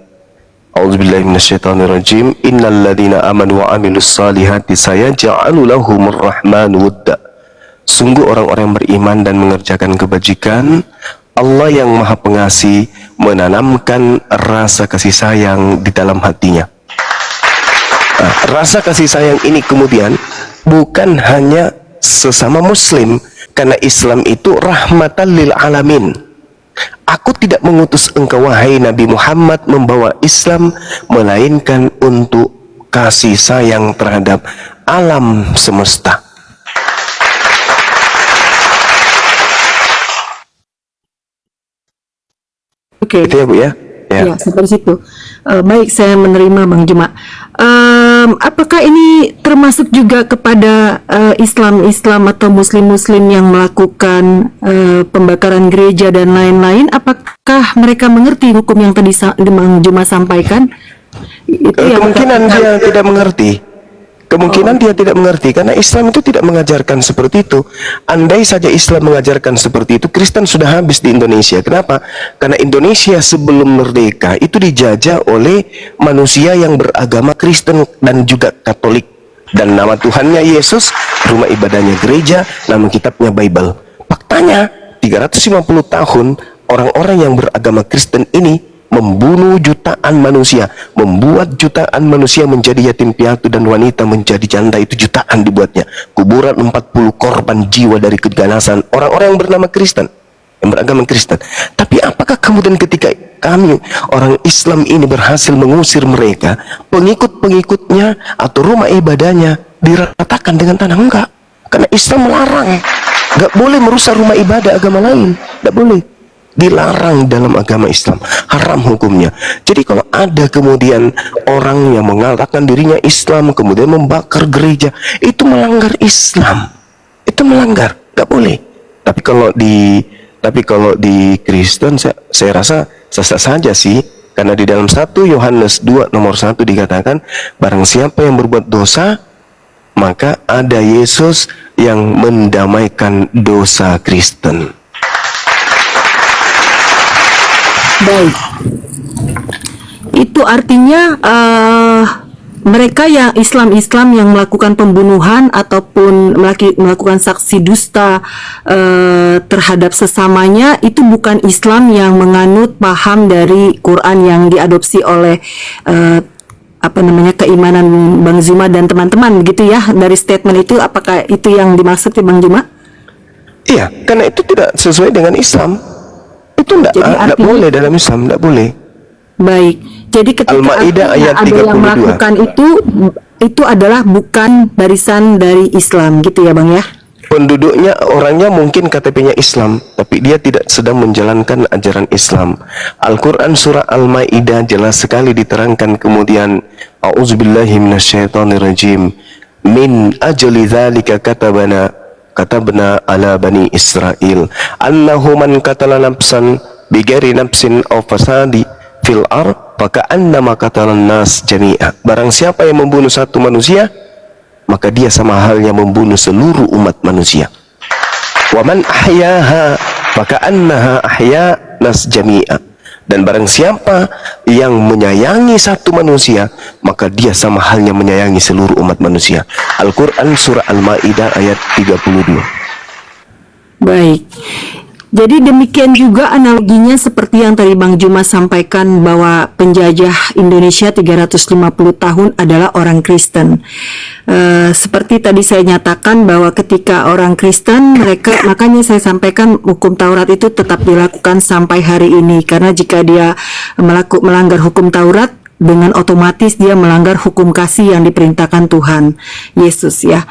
A'udzubillahi minasyaitonirrajim. Innalladzina amanu wa 'amilus salihati sayaj'alu lahumur rahmanu wudda. Sungguh orang-orang yang beriman dan mengerjakan kebajikan, Allah yang Maha Pengasih menanamkan rasa kasih sayang di dalam hatinya. Nah, rasa kasih sayang ini kemudian bukan hanya sesama muslim, karena Islam itu rahmatan lil alamin. Aku tidak mengutus engkau wahai Nabi Muhammad membawa Islam, melainkan untuk kasih sayang terhadap alam semesta. Oke. Itu ya Bu ya? Ya, seperti itu. Baik, saya menerima Bang Juma. Apakah ini termasuk juga kepada Islam atau Muslim yang melakukan pembakaran gereja dan lain-lain? Apakah mereka mengerti hukum yang tadi Bang Juma sampaikan? Itu yang Kemungkinan dia tidak mengerti. Kemungkinan dia tidak mengerti karena Islam itu tidak mengajarkan seperti itu. Andai saja Islam mengajarkan seperti itu, Kristen sudah habis di Indonesia. Kenapa? Karena Indonesia sebelum merdeka itu dijajah oleh manusia yang beragama Kristen dan juga Katolik. Dan nama Tuhannya Yesus, rumah ibadahnya gereja, nama kitabnya Bible. Faktanya 350 tahun orang-orang yang beragama Kristen ini membunuh jutaan manusia, membuat jutaan manusia menjadi yatim piatu dan wanita menjadi janda, itu jutaan dibuatnya. Kuburan 40 korban jiwa dari keganasan orang-orang yang bernama Kristen, yang beragama Kristen. Tapi apakah kemudian ketika kami orang Islam ini berhasil mengusir mereka, pengikut-pengikutnya atau rumah ibadahnya diratakan dengan tanah? Enggak, karena Islam melarang. Enggak boleh merusak rumah ibadah agama lain, enggak boleh. Dilarang dalam agama Islam, haram hukumnya. Jadi kalau ada kemudian orang yang mengatakan dirinya Islam kemudian membakar gereja, itu melanggar Islam, itu melanggar, nggak boleh. Tapi kalau di Kristen saya rasa sah-sah saja sih, karena di dalam 1 Yohanes 2 nomor 1 dikatakan, barang siapa yang berbuat dosa, maka ada Yesus yang mendamaikan dosa Kristen. Baik, itu artinya mereka yang Islam yang melakukan pembunuhan ataupun melakukan saksi dusta terhadap sesamanya, itu bukan Islam yang menganut paham dari Quran yang diadopsi oleh keimanan Bang Zuma dan teman-teman, begitu ya, dari statement itu. Apakah itu yang dimaksud ya Bang Zuma? Iya, karena itu tidak sesuai dengan Islam. Itu tidak boleh dalam Islam, tidak boleh. Baik, jadi ketika Al-Maidah ayat ada yang 32. melakukan itu adalah bukan barisan dari Islam, gitu ya Bang ya? Penduduknya, orangnya mungkin KTP-nya Islam, tapi dia tidak sedang menjalankan ajaran Islam. Al-Quran surah Al-Maidah jelas sekali diterangkan kemudian, A'udzubillahi minasyaitonirrajim, min ajli dzalika katabna ala bani Israel annahu man qatala nafsan bighairi nafsin aw fasadi fil ard faka'annama qatalan nas jami'a. Barang siapa yang membunuh satu manusia, maka dia sama halnya membunuh seluruh umat manusia. Wa man ahyaha faka'annaha ahya nas jami'a. Dan barang siapa yang menyayangi satu manusia, maka dia sama halnya menyayangi seluruh umat manusia. Al-Quran surah Al-Maidah ayat 32. Baik. Jadi demikian juga analoginya seperti yang tadi Bang Juma sampaikan, bahwa penjajah Indonesia 350 tahun adalah orang Kristen. Seperti tadi saya nyatakan bahwa ketika orang Kristen, makanya saya sampaikan hukum Taurat itu tetap dilakukan sampai hari ini, karena jika dia melanggar hukum Taurat, dengan otomatis dia melanggar hukum kasih yang diperintahkan Tuhan Yesus ya.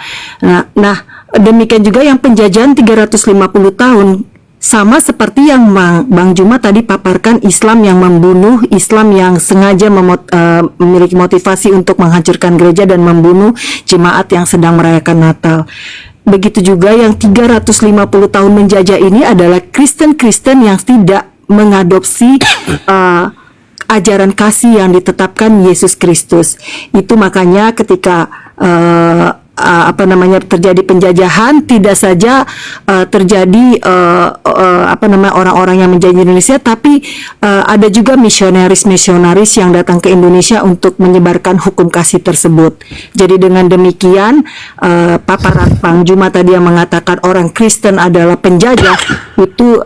Nah, demikian juga yang penjajahan 350 tahun, sama seperti yang Bang Juma tadi paparkan, Islam yang membunuh, Islam yang sengaja memiliki motivasi untuk menghancurkan gereja dan membunuh jemaat yang sedang merayakan Natal. Begitu juga yang 350 tahun menjajah ini adalah Kristen-Kristen yang tidak mengadopsi ajaran kasih yang ditetapkan Yesus Kristus. Itu makanya ketika terjadi penjajahan, tidak saja terjadi orang-orang yang menjajah Indonesia, tapi ada juga misionaris yang datang ke Indonesia untuk menyebarkan hukum kasih tersebut. Jadi dengan demikian, paparan Bang Juma tadi yang mengatakan orang Kristen adalah penjajah, itu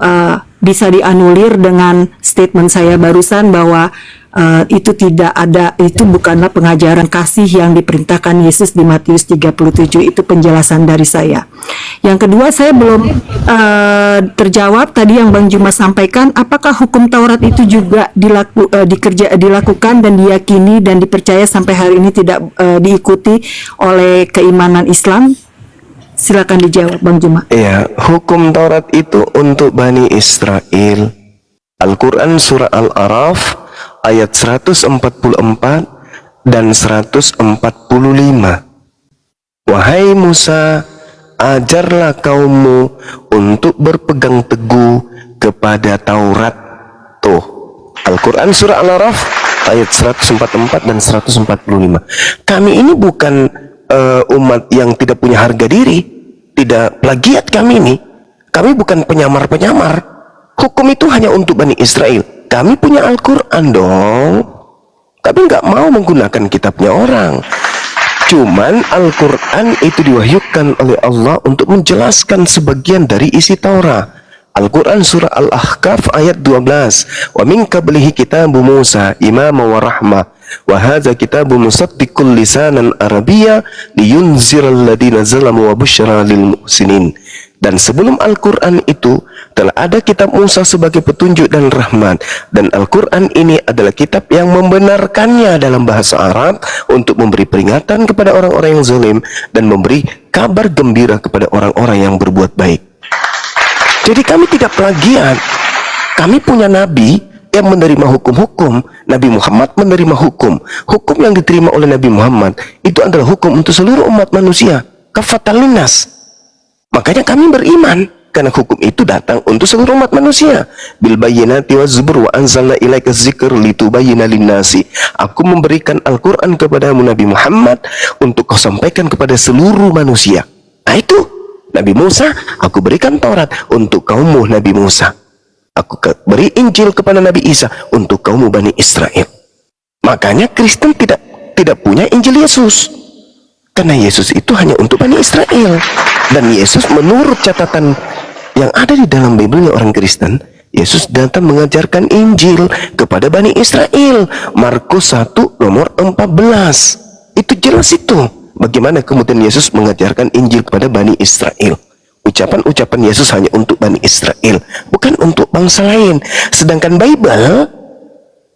bisa dianulir dengan statement saya barusan bahwa itu tidak ada, itu bukanlah pengajaran kasih yang diperintahkan Yesus di Matius 37. Itu penjelasan dari saya. Yang kedua, saya belum terjawab tadi yang Bang Juma sampaikan, apakah hukum Taurat itu juga dilakukan dan diyakini dan dipercaya sampai hari ini tidak diikuti oleh keimanan Islam? Silakan dijawab Bang Juma. Iya, hukum Taurat itu untuk Bani Israel. Al-Quran surah Al-A'raf ayat 144 dan 145. Wahai Musa, ajarlah kaummu untuk berpegang teguh kepada Taurat. Tuh, Al-Quran surah Al-A'raf ayat 144 dan 145. Kami ini bukan umat yang tidak punya harga diri, tidak plagiat kami ini. Kami bukan penyamar-penyamar. Hukum itu hanya untuk Bani Israel. Kami punya Al-Quran dong. Kami nggak mau menggunakan kitabnya orang. Cuman Al-Quran itu diwahyukan oleh Allah untuk menjelaskan sebagian dari isi Taurat. Al-Quran surah Al-Ahqaf ayat 12. Wa min qablihi kitabu Musa imama wa rahmah. Wa hadza kitabu musaddiqul lisanan arabiyya liyunziral ladina zalamu wa busyra lil muhsinin. Dan sebelum Al-Quran itu telah ada kitab Musa sebagai petunjuk dan rahmat. Dan Al-Quran ini adalah kitab yang membenarkannya dalam bahasa Arab untuk memberi peringatan kepada orang-orang yang zalim dan memberi kabar gembira kepada orang-orang yang berbuat baik. Jadi kami tidak plagiat. Kami punya nabi yang menerima hukum-hukum. Nabi Muhammad menerima hukum. Hukum yang diterima oleh Nabi Muhammad itu adalah hukum untuk seluruh umat manusia. Kafatan linnas. Makanya kami beriman karena hukum itu datang untuk seluruh umat manusia. Bil bayyinati waz zubur wa anzalna ilaika dzikra litubayyana lin-nasi. Aku memberikan Al-Qur'an kepadamu Nabi Muhammad untuk kau sampaikan kepada seluruh manusia. Nah itu Nabi Musa, aku berikan Taurat untuk kaummu Nabi Musa. Aku beri Injil kepada Nabi Isa untuk kaum Bani Israel. Makanya Kristen tidak tidak punya Injil Yesus. Karena Yesus itu hanya untuk Bani Israel. Dan Yesus menurut catatan yang ada di dalam Bible orang Kristen, Yesus datang mengajarkan Injil kepada Bani Israel. Markus 1 nomor 14. Itu jelas itu. Bagaimana kemudian Yesus mengajarkan Injil kepada Bani Israel. Ucapan-ucapan Yesus hanya untuk Bani Israel, bukan untuk bangsa lain. Sedangkan Bible,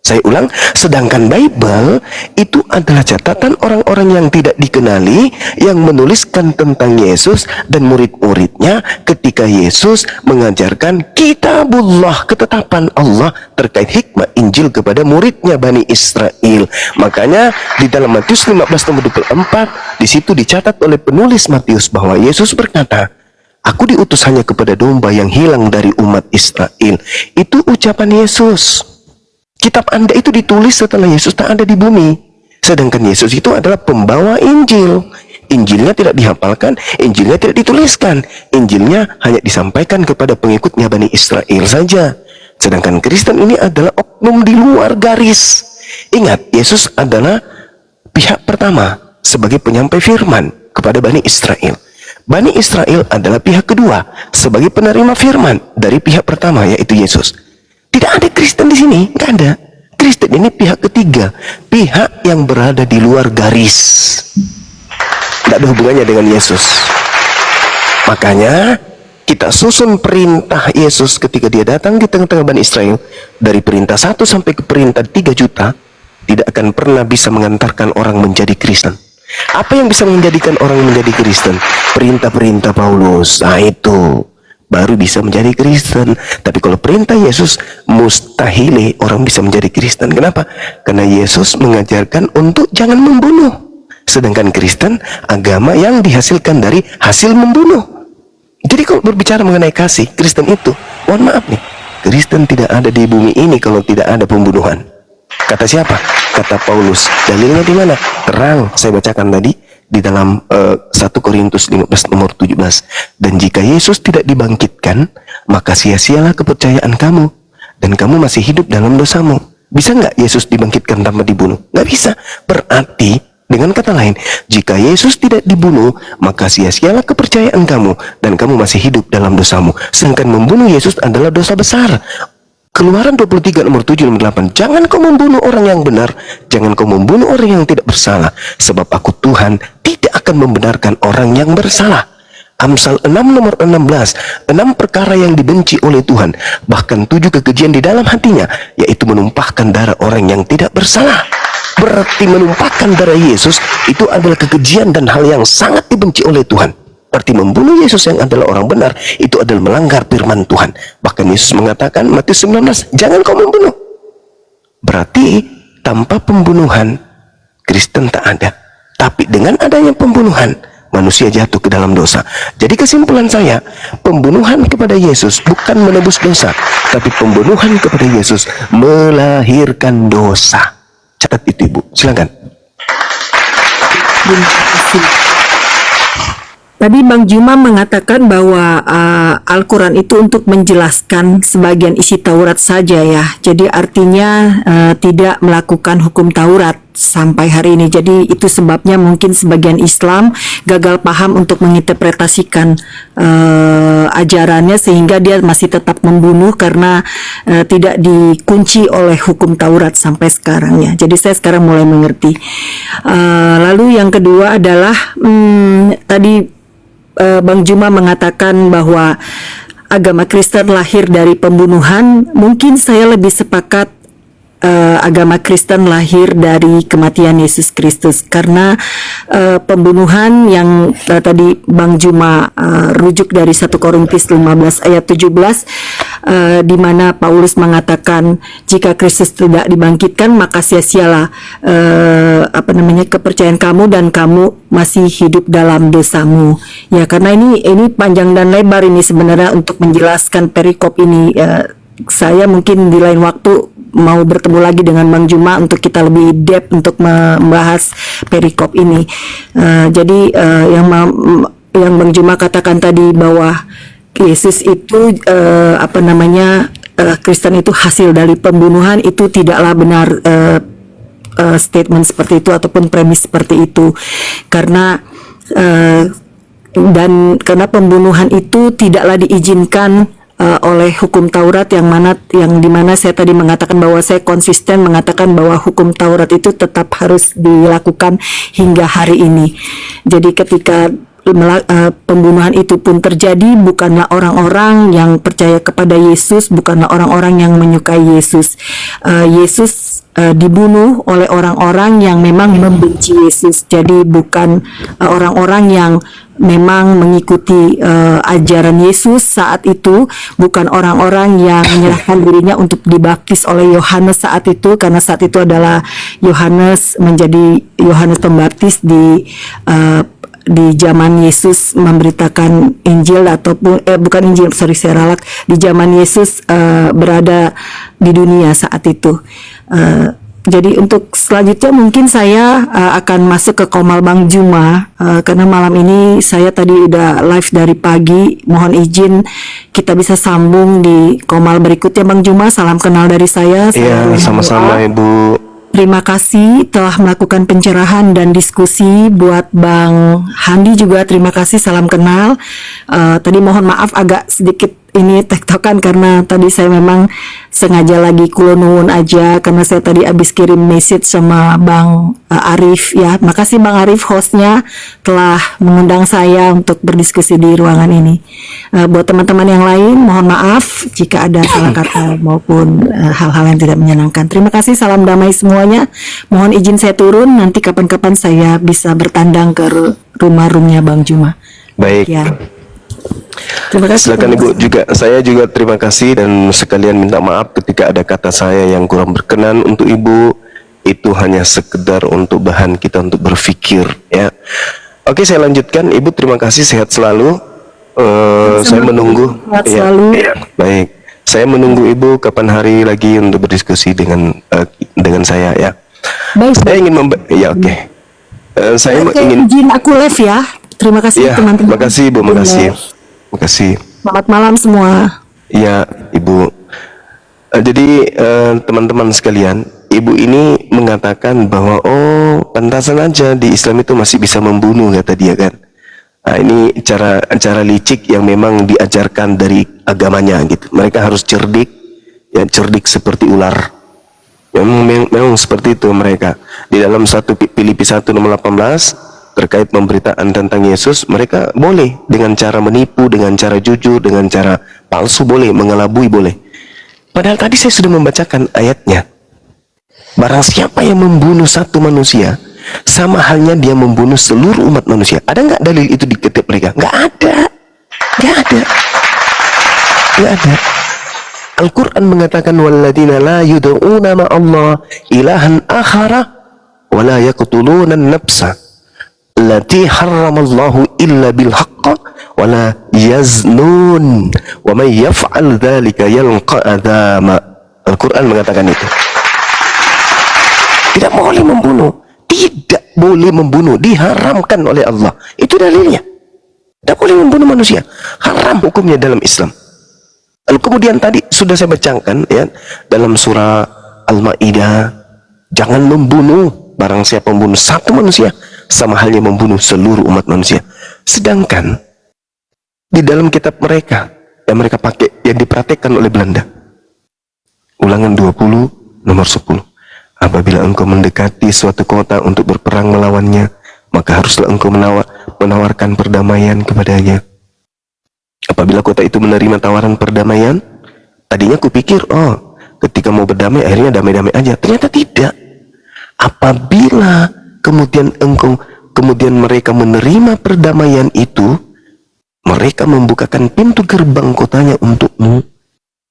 saya ulang, sedangkan Bible itu adalah catatan orang-orang yang tidak dikenali yang menuliskan tentang Yesus dan murid-muridnya ketika Yesus mengajarkan kitabullah, ketetapan Allah terkait hikmah Injil kepada muridnya Bani Israel. Makanya di dalam Matius 15 nomor 24 di situ dicatat oleh penulis Matius bahwa Yesus berkata, "Aku diutus hanya kepada domba yang hilang dari umat Israel." Itu ucapan Yesus. Kitab Anda itu ditulis setelah Yesus tak ada di bumi. Sedangkan Yesus itu adalah pembawa Injil. Injilnya tidak dihafalkan, Injilnya tidak dituliskan. Injilnya hanya disampaikan kepada pengikutnya Bani Israel saja. Sedangkan Kristen ini adalah oknum di luar garis. Ingat, Yesus adalah pihak pertama sebagai penyampai firman kepada Bani Israel. Bani Israel adalah pihak kedua sebagai penerima firman dari pihak pertama, yaitu Yesus. Tidak ada Kristen di sini, nggak ada. Kristen ini pihak ketiga, pihak yang berada di luar garis. Tidak ada hubungannya dengan Yesus. Makanya kita susun perintah Yesus ketika dia datang di tengah-tengah Bani Israel. Dari perintah 1 sampai ke perintah 3 juta, tidak akan pernah bisa mengantarkan orang menjadi Kristen. Apa yang bisa menjadikan orang menjadi Kristen? Perintah-perintah Paulus. Nah itu baru bisa menjadi Kristen. Tapi kalau perintah Yesus, mustahil orang bisa menjadi Kristen. Kenapa? Karena Yesus mengajarkan untuk jangan membunuh. Sedangkan Kristen, agama yang dihasilkan dari hasil membunuh. Jadi kalau berbicara mengenai kasih, Kristen itu, mohon maaf nih, Kristen tidak ada di bumi ini kalau tidak ada pembunuhan. Kata siapa? Kata Paulus. Dalilnya di mana? Terang, saya bacakan tadi di dalam 1 Korintus 15 nomor 17. Dan jika Yesus tidak dibangkitkan, maka sia-sialah kepercayaan kamu, dan kamu masih hidup dalam dosamu. Bisa nggak Yesus dibangkitkan tanpa dibunuh? Nggak bisa. Berarti dengan kata lain, jika Yesus tidak dibunuh, maka sia-sialah kepercayaan kamu, dan kamu masih hidup dalam dosamu. Sedangkan membunuh Yesus adalah dosa besar. Keluaran 23 nomor 7 nomor 8. Jangan kau membunuh orang yang benar, jangan kau membunuh orang yang tidak bersalah, sebab aku Tuhan tidak akan membenarkan orang yang bersalah. Amsal 6 nomor 16. 6 perkara yang dibenci oleh Tuhan, bahkan 7 kekejian di dalam hatinya, yaitu menumpahkan darah orang yang tidak bersalah. Berarti menumpahkan darah Yesus itu adalah kekejian dan hal yang sangat dibenci oleh Tuhan. Berarti membunuh Yesus yang adalah orang benar itu adalah melanggar firman Tuhan. Bahkan Yesus mengatakan Matius 19, jangan kau membunuh. Berarti tanpa pembunuhan Kristen tak ada. Tapi dengan adanya pembunuhan, manusia jatuh ke dalam dosa. Jadi kesimpulan saya, pembunuhan kepada Yesus bukan menebus dosa, tapi pembunuhan kepada Yesus melahirkan dosa. Catat itu Ibu, silakan. Tadi Bang Juma mengatakan bahwa Al-Quran itu untuk menjelaskan sebagian isi Taurat saja ya. Jadi artinya tidak melakukan hukum Taurat sampai hari ini. Jadi itu sebabnya mungkin sebagian Islam gagal paham untuk menginterpretasikan ajarannya, sehingga dia masih tetap membunuh karena tidak dikunci oleh hukum Taurat sampai sekarang ya. Jadi saya sekarang mulai mengerti. Lalu yang kedua adalah tadi Bang Juma mengatakan bahwa agama Kristen lahir dari pembunuhan. Mungkin saya lebih sepakat agama Kristen lahir dari kematian Yesus Kristus, karena pembunuhan yang tadi Bang Juma rujuk dari 1 Korintus 15 ayat 17, di mana Paulus mengatakan jika Kristus tidak dibangkitkan maka sia-sialah kepercayaan kamu dan kamu masih hidup dalam dosamu. Ya, karena ini panjang dan lebar ini sebenarnya untuk menjelaskan perikop ini. Saya mungkin di lain waktu mau bertemu lagi dengan Bang Juma untuk kita lebih depth untuk membahas perikop ini. Jadi yang Bang Juma katakan tadi bahwa Yesus itu Kristen itu hasil dari pembunuhan, itu tidaklah benar. statement seperti itu ataupun premis seperti itu, karena dan karena pembunuhan itu tidaklah diizinkan oleh hukum Taurat, yang dimana saya tadi mengatakan bahwa saya konsisten mengatakan bahwa hukum Taurat itu tetap harus dilakukan hingga hari ini. Jadi ketika pembunuhan itu pun terjadi, bukanlah orang-orang yang percaya kepada Yesus, bukanlah orang-orang yang menyukai Yesus. Yesus dibunuh oleh orang-orang yang memang membenci Yesus. Jadi bukan orang-orang yang memang mengikuti ajaran Yesus saat itu, bukan orang-orang yang menyerahkan dirinya untuk dibaptis oleh Yohanes saat itu, karena saat itu adalah Yohanes menjadi Yohanes Pembaptis di zaman Yesus memberitakan Injil, ataupun bukan Injil, saya ralat, di zaman Yesus berada di dunia saat itu. Jadi untuk selanjutnya mungkin saya akan masuk ke Qomal Bang Juma, karena malam ini saya tadi udah live dari pagi. Mohon izin kita bisa sambung di Qomal berikutnya Bang Juma. Salam kenal dari saya. Iya, sama-sama Ibu. Terima kasih telah melakukan pencerahan dan diskusi. Buat Bang Handi juga terima kasih, salam kenal. Tadi mohon maaf agak sedikit ini tektokan karena tadi saya memang sengaja lagi kulonun aja, karena saya tadi habis kirim message sama Bang Arif ya. Makasih Bang Arif hostnya telah mengundang saya untuk berdiskusi di ruangan ini. Buat teman-teman yang lain mohon maaf jika ada salah kata maupun hal-hal yang tidak menyenangkan. Terima kasih, salam damai semuanya. Mohon izin saya turun, nanti kapan-kapan saya bisa bertandang ke rumah-rumahnya Bang Juma. Baik Ya. Terima kasih. Silakan Ibu juga. Saya juga terima kasih dan sekalian minta maaf ketika ada kata saya yang kurang berkenan untuk Ibu. Itu hanya sekedar untuk bahan kita untuk berpikir ya. Oke, saya lanjutkan. Ibu terima kasih, sehat selalu. Saya menunggu. Sehat selalu. Baik. Saya menunggu Ibu kapan hari lagi untuk berdiskusi dengan saya ya. Baik. Saya ingin ya oke. Saya ingin izin aku live ya. Terima kasih ya, teman-teman. terima kasih Ibu, makasih. Makasih. Selamat malam semua. Ya, Ibu. Jadi teman-teman sekalian, Ibu ini mengatakan bahwa pantasan aja di Islam itu masih bisa membunuh kata dia kan. Nah, ini cara licik yang memang diajarkan dari agamanya gitu. Mereka harus cerdik, ya cerdik seperti ular. Memang seperti itu mereka. Di dalam 1 Filipi 1 nomor 18 terkait pemberitaan tentang Yesus, mereka boleh dengan cara menipu, dengan cara jujur, dengan cara palsu boleh, mengelabui boleh. Padahal tadi saya sudah membacakan ayatnya. Barang siapa yang membunuh satu manusia, sama halnya dia membunuh seluruh umat manusia. Ada nggak dalil itu di kitab mereka? Nggak ada. Nggak ada. Nggak ada. Al-Quran mengatakan walladzina la yud'una ma'allah ilahan akhara wa la yaqtuluna an-nafsa allati harramallahu illa bil haqq wa la yaznun wa man yaf'al dzalika yalqa adzama. Al-Quran mengatakan itu. Tidak boleh membunuh, tidak boleh membunuh, diharamkan oleh Allah. Itu dalilnya. Tidak boleh membunuh manusia, haram hukumnya dalam Islam. Lalu kemudian tadi sudah saya bacakan ya dalam surah Al-Maidah, jangan membunuh. Barang siapa membunuh satu manusia, sama halnya membunuh seluruh umat manusia. Sedangkan di dalam kitab mereka yang mereka pakai, yang dipraktekkan oleh Belanda, Ulangan 20 nomor 10, apabila engkau mendekati suatu kota untuk berperang melawannya, maka haruslah engkau menawarkan perdamaian kepadanya. Apabila kota itu menerima tawaran perdamaian, tadinya kupikir, ketika mau berdamai akhirnya damai-damai aja. Ternyata tidak. Apabila kemudian mereka menerima perdamaian itu, mereka membukakan pintu gerbang kotanya untukmu,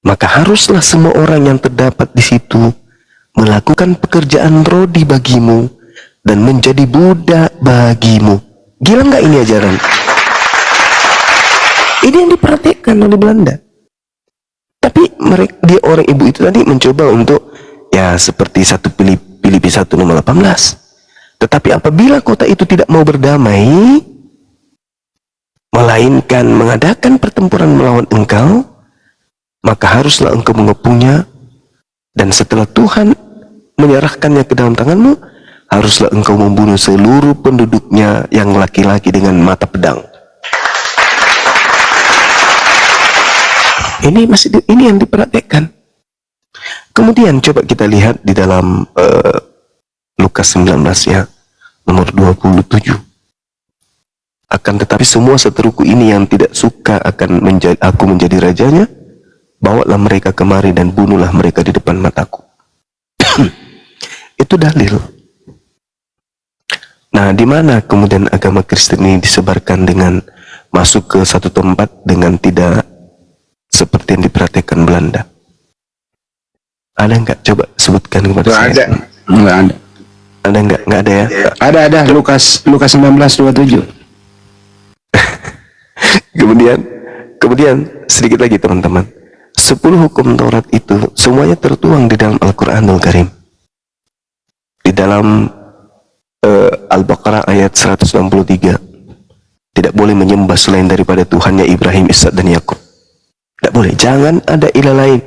maka haruslah semua orang yang terdapat di situ melakukan pekerjaan rodi bagimu dan menjadi budak bagimu. Gila nggak ini ajaran? Ini yang diperhatikan oleh Belanda. Tapi dia orang ibu itu tadi mencoba untuk ya seperti 1 Filipi 1 nomor 18. Tetapi apabila kota itu tidak mau berdamai, melainkan mengadakan pertempuran melawan engkau, maka haruslah engkau mengepungnya, dan setelah Tuhan menyerahkannya ke dalam tanganmu, haruslah engkau membunuh seluruh penduduknya yang laki-laki dengan mata pedang. Ini yang diperhatikan. Kemudian coba kita lihat di dalam Lukas 19 ya, nomor 27. Akan tetapi semua seteruku ini yang tidak suka akan aku menjadi rajanya, bawalah mereka kemari dan bunuhlah mereka di depan mataku. Itu dalil. Nah, di mana kemudian agama Kristen ini disebarkan dengan masuk ke satu tempat dengan tidak seperti yang diperhatikan Belanda? Ada nggak? Coba sebutkan kepada saya. Ada. Nggak ada. Ada nggak? Nggak ada ya? Ada. Lukas 19:27. Kemudian sedikit lagi teman-teman. 10 hukum Taurat itu semuanya tertuang di dalam Al-Quranul Karim. Di dalam Al-Baqarah ayat 163. Tidak boleh menyembah selain daripada Tuhannya Ibrahim, Ishak dan Yakub. Tidak boleh. Jangan ada ilah lain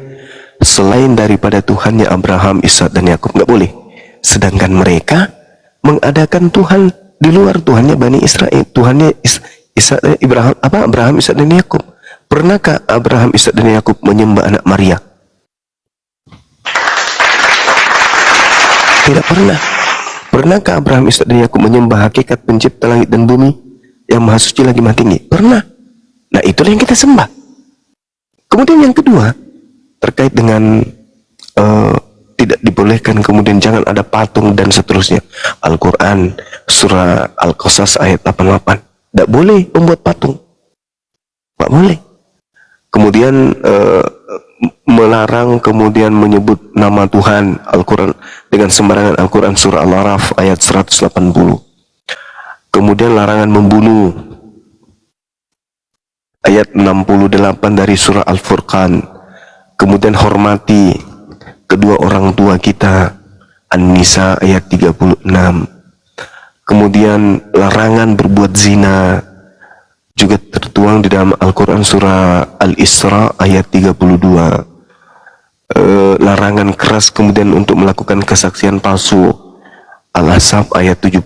selain daripada Tuhannya Abraham, Ishak dan Yakub. Nggak boleh. Sedangkan mereka mengadakan Tuhan di luar Tuhannya Bani Israel, Tuhannya Abraham, Ishak dan Yakub. Pernahkah Abraham, Ishak dan Yakub menyembah anak Maria? Tidak pernah. Pernahkah Abraham, Ishak dan Yakub menyembah hakikat pencipta langit dan bumi yang maha suci lagi maha tinggi? Pernah. Nah, itulah yang kita sembah. Kemudian yang kedua, terkait dengan tidak dibolehkan, kemudian jangan ada patung dan seterusnya. Al-Quran surah Al-Qasas ayat 88. Tidak boleh membuat patung. Tidak boleh. Kemudian melarang kemudian menyebut nama Tuhan Al-Quran dengan sembarangan. Al-Quran surah Al-Araf ayat 180. Kemudian larangan membunuh ayat 68 dari surah Al-Furqan. Kemudian hormati kedua orang tua kita, An-Nisa ayat 36. Kemudian larangan berbuat zina juga tertuang di dalam Al-Quran surah Al-Isra ayat 32. Larangan keras kemudian untuk melakukan kesaksian palsu, Al-Ahzab ayat 70.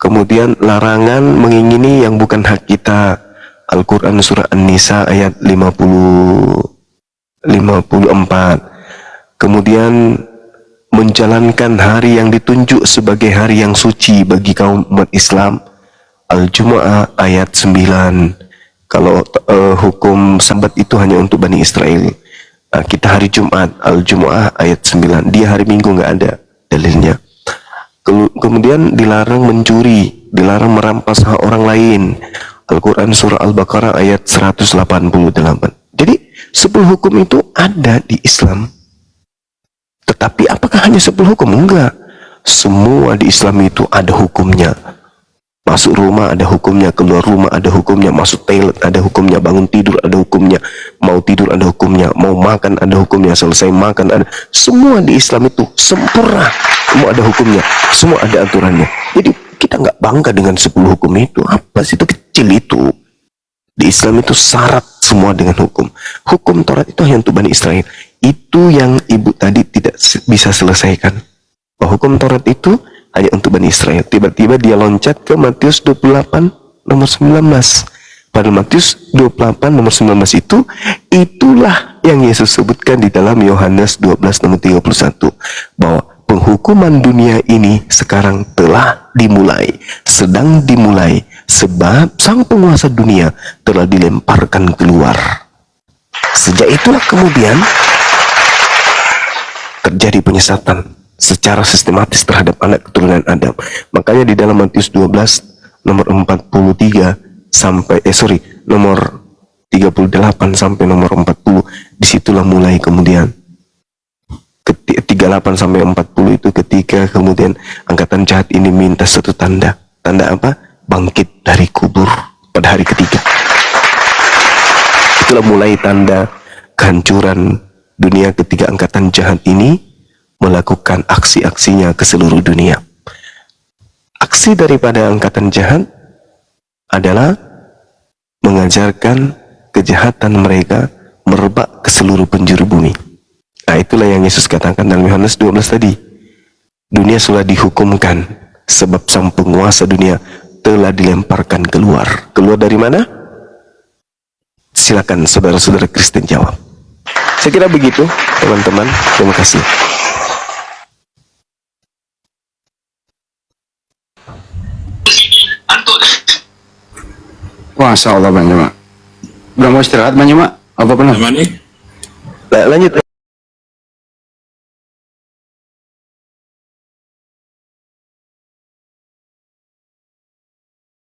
Kemudian larangan mengingini yang bukan hak kita, Al-Quran surah An-Nisa ayat 54. Kemudian menjalankan hari yang ditunjuk sebagai hari yang suci bagi kaum umat Islam, Al-Jumu'ah ayat 9. Kalau hukum sabat itu hanya untuk Bani Israel. Kita hari Jumat, Al-Jumu'ah ayat 9. Dia hari Minggu nggak ada dalilnya. Kemudian dilarang mencuri, dilarang merampas hak orang lain, Al-Quran surah Al-Baqarah ayat 188. Jadi 10 hukum itu ada di Islam. Tetapi apakah hanya 10 hukum? Enggak. Semua di Islam itu ada hukumnya. Masuk rumah ada hukumnya, keluar rumah ada hukumnya, masuk toilet ada hukumnya, bangun tidur ada hukumnya, mau tidur ada hukumnya, mau makan ada hukumnya, selesai makan ada. Semua di Islam itu sempurna. Semua ada hukumnya, semua ada aturannya. Jadi kita nggak bangga dengan 10 hukum itu. Apa sih itu, kecil itu. Di Islam itu syarat semua dengan hukum. Hukum Taurat itu hanya untuk Bani Israel. Itu yang ibu tadi tidak bisa selesaikan. Bahwa hukum Taurat itu hanya untuk Bani Israel. Tiba-tiba dia loncat ke Matius 28 nomor 19. Pada Matius 28 nomor 19 itu, itulah yang Yesus sebutkan di dalam Yohanes 12 nomor 31. Bahwa penghukuman dunia ini sekarang telah dimulai, sedang dimulai, sebab sang penguasa dunia telah dilemparkan keluar. Sejak itulah kemudian terjadi penyesatan secara sistematis terhadap anak keturunan Adam. Makanya di dalam Matius 12 nomor 43 sampai nomor 38 sampai nomor 40, disitulah mulai kemudian 38 sampai 40 itu ketika kemudian angkatan jahat ini minta satu tanda. Tanda apa? Bangkit dari kubur pada hari ketiga. Itulah mulai tanda kehancuran dunia ketika angkatan jahat ini melakukan aksi-aksinya ke seluruh dunia. Aksi daripada angkatan jahat adalah mengajarkan kejahatan mereka merebak ke seluruh penjuru bumi. Nah, itulah yang Yesus katakan dalam Yohanes 12 tadi. Dunia sudah dihukumkan sebab sang penguasa dunia telah dilemparkan keluar. Keluar dari mana? Silakan saudara-saudara Kristen jawab. Saya kira begitu, teman-teman. Terima kasih. Masya Allah Bang Jema. Udah mau istirahat Bang Jema? Apa pernah? Apa nih? Lanjut.